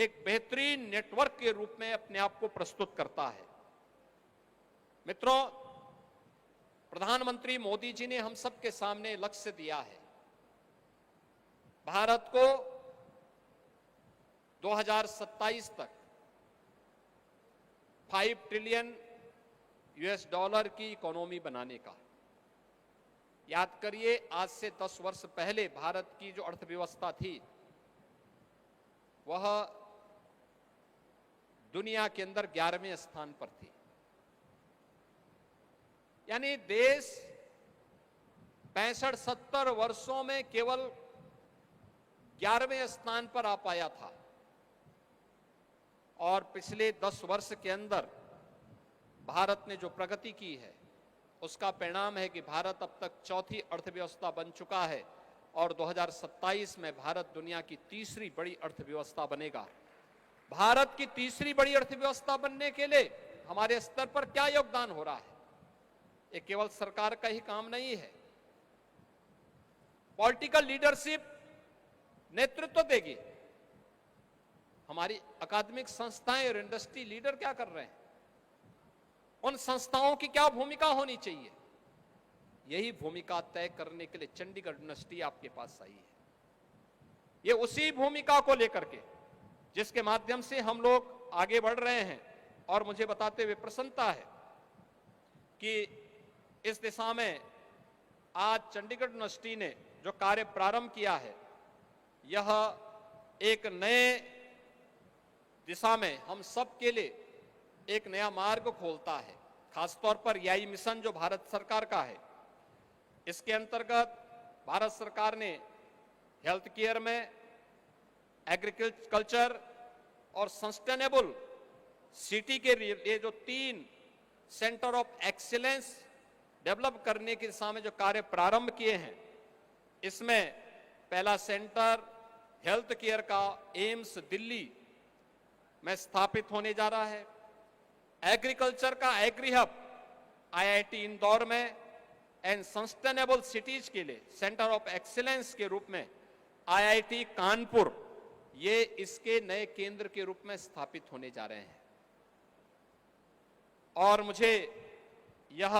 एक बेहतरीन नेटवर्क के रूप में अपने आप को प्रस्तुत करता है। मित्रों, प्रधानमंत्री मोदी जी ने हम सबके सामने लक्ष्य दिया है, भारत को 2027 तक $5 ट्रिलियन की इकोनॉमी बनाने का। याद करिए, आज से 10 वर्ष पहले भारत की जो अर्थव्यवस्था थी वह दुनिया के अंदर 11वें स्थान पर थी। यानी देश 65-70 वर्षों में केवल 11वें स्थान पर आ पाया था और पिछले 10 वर्ष के अंदर भारत ने जो प्रगति की है उसका परिणाम है कि भारत अब तक चौथी अर्थव्यवस्था बन चुका है और 2027 में भारत दुनिया की तीसरी बड़ी अर्थव्यवस्था बनेगा। भारत की तीसरी बड़ी अर्थव्यवस्था बनने के लिए हमारे स्तर पर क्या योगदान हो रहा है? ये केवल सरकार का ही काम नहीं है। पॉलिटिकल लीडरशिप नेतृत्व देगी। हमारी अकादमिक संस्थाएं और इंडस्ट्री लीडर क्या कर रहे हैं? उन संस्थाओं की क्या भूमिका होनी चाहिए? यही भूमिका तय करने के लिए चंडीगढ़ यूनिवर्सिटी आपके पास आई है। ये उसी भूमिका को लेकर के जिसके माध्यम से हम लोग आगे बढ़ रहे हैं और मुझे बताते हुए प्रसन्नता है कि इस दिशा में आज चंडीगढ़ यूनिवर्सिटी ने जो कार्य प्रारंभ किया है, यह एक नए दिशा में हम सब के लिए एक नया मार्ग खोलता है। खासतौर पर EI मिशन जो भारत सरकार का है, इसके अंतर्गत भारत सरकार ने हेल्थ केयर में, एग्रीकल्चर और सस्टेनेबल सिटी के लिए जो 3 सेंटर ऑफ एक्सीलेंस डेवलप करने की दिशा में जो कार्य प्रारंभ किए हैं, इसमें पहला सेंटर हेल्थ केयर का एम्स दिल्ली में स्थापित होने जा रहा है। एग्रीकल्चर का एग्री हब IIT इंदौर में एंड सस्टेनेबल सिटीज के लिए सेंटर ऑफ एक्सीलेंस के रूप में IIT कानपुर, ये इसके नए केंद्र के रूप में स्थापित होने जा रहे हैं। और मुझे यह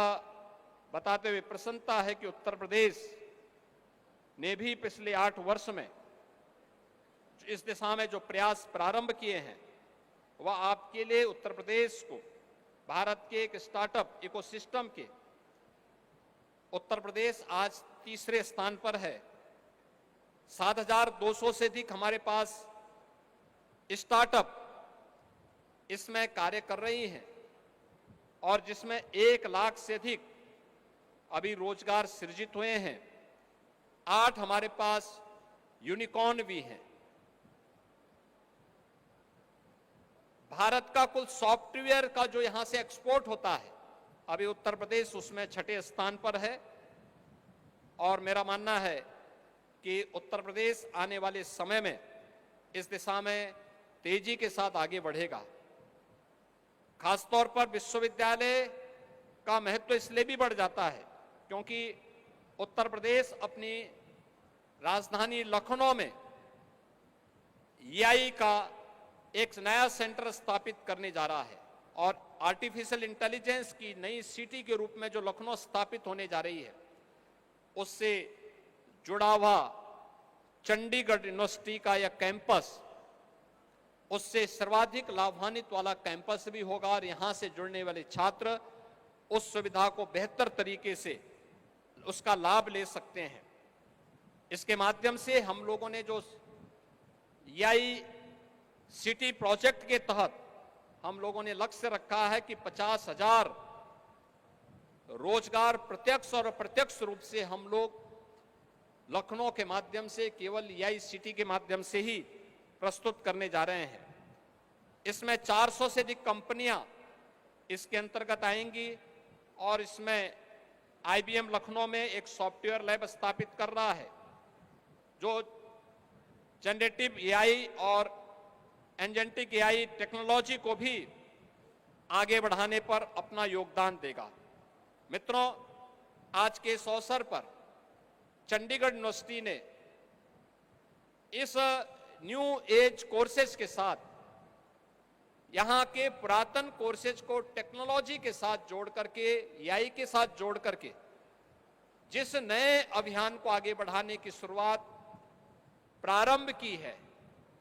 बताते हुए प्रसन्नता है कि उत्तर प्रदेश ने भी पिछले 8 वर्ष में इस दिशा में जो प्रयास प्रारंभ किए हैं, वह आपके लिए उत्तर प्रदेश को भारत के एक स्टार्टअप इकोसिस्टम के उत्तर प्रदेश आज तीसरे स्थान पर है। 7,200 से अधिक हमारे पास स्टार्टअप इसमें कार्य कर रही हैं और जिसमें 1 लाख से अधिक अभी रोजगार सृजित हुए हैं। 8 हमारे पास यूनिकॉर्न भी हैं। भारत का कुल सॉफ्टवेयर का जो यहां से एक्सपोर्ट होता है, अभी उत्तर प्रदेश उसमें 6ठे स्थान पर है और मेरा मानना है कि उत्तर प्रदेश आने वाले समय में इस दिशा में तेजी के साथ आगे बढ़ेगा। खासतौर पर विश्वविद्यालय का महत्व इसलिए भी बढ़ जाता है क्योंकि उत्तर प्रदेश अपनी राजधानी लखनऊ में EI का एक नया सेंटर स्थापित करने जा रहा है और आर्टिफिशियल इंटेलिजेंस की नई सिटी के रूप में जो लखनऊ स्थापित होने जा रही है, उससे जुड़ा हुआ चंडीगढ़ यूनिवर्सिटी का यह कैंपस उससे सर्वाधिक लाभान्वित वाला कैंपस भी होगा और यहां से जुड़ने वाले छात्र उस सुविधा को बेहतर तरीके से उसका लाभ ले सकते हैं। इसके माध्यम से हम लोगों ने जो EI सिटी प्रोजेक्ट के तहत हम लोगों ने लक्ष्य रखा है कि 50,000 रोजगार प्रत्यक्ष और अप्रत्यक्ष रूप से हम लोग लखनऊ के माध्यम से केवल EI सिटी के माध्यम से ही प्रस्तुत करने जा रहे हैं। इसमें 400 से अधिक कंपनियां इसके अंतर्गत आएंगी और इसमें IBM लखनऊ में एक सॉफ्टवेयर लैब स्थापित कर रहा है जो जनरेटिव AI और एजेंटिक AI टेक्नोलॉजी को भी आगे बढ़ाने पर अपना योगदान देगा। मित्रों, आज के इस अवसर पर चंडीगढ़ यूनिवर्सिटी ने इस न्यू एज कोर्सेज के साथ यहां के पुरातन कोर्सेज को टेक्नोलॉजी के साथ जोड़ करके EI के साथ जोड़ करके जिस नए अभियान को आगे बढ़ाने की शुरुआत प्रारंभ की है,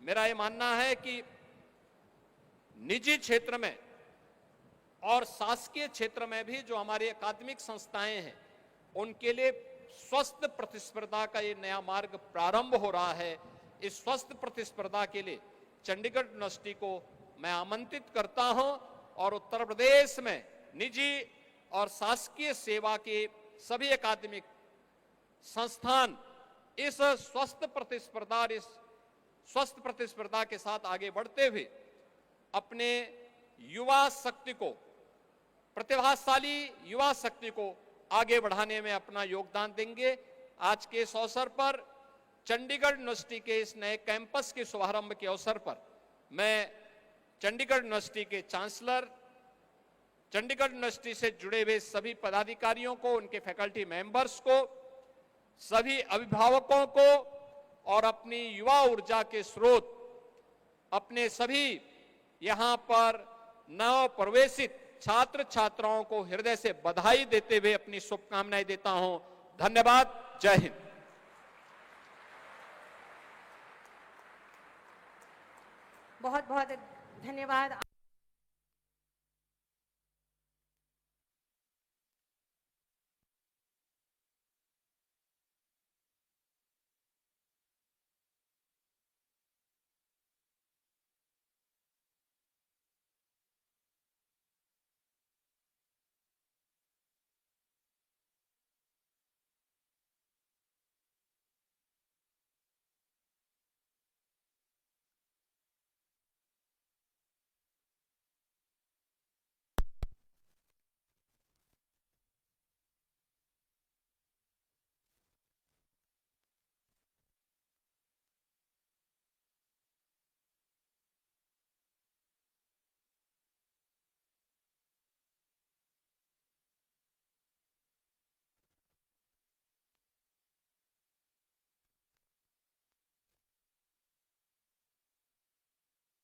मेरा ये मानना है कि निजी क्षेत्र में और शासकीय क्षेत्र में भी जो हमारी अकादमिक संस्थाएं हैं उनके लिए स्वस्थ प्रतिस्पर्धा का ये नया मार्ग प्रारंभ हो रहा है। इस स्वस्थ प्रतिस्पर्धा के लिए चंडीगढ़ यूनिवर्सिटी को मैं आमंत्रित करता हूं और उत्तर प्रदेश में निजी और शासकीय सेवा के सभी अकादमिक संस्थान इस स्वस्थ प्रतिस्पर्धा और इस स्वस्थ प्रतिस्पर्धा के साथ आगे बढ़ते हुए अपने युवा शक्ति को, प्रतिभाशाली युवा शक्ति को आगे बढ़ाने में अपना योगदान देंगे। आज के इस अवसर पर चंडीगढ़ यूनिवर्सिटी के इस नए कैंपस के शुभारंभ के अवसर पर मैं चंडीगढ़ यूनिवर्सिटी के चांसलर, चंडीगढ़ यूनिवर्सिटी से जुड़े हुए सभी पदाधिकारियों को, उनके फैकल्टी मेंबर्स को, सभी अभिभावकों को और अपनी युवा ऊर्जा के स्रोत अपने सभी यहां पर नव प्रवेशित छात्र छात्राओं को हृदय से बधाई देते हुए अपनी शुभकामनाएं देता हूं। धन्यवाद। जय हिंद। बहुत बहुत धन्यवाद।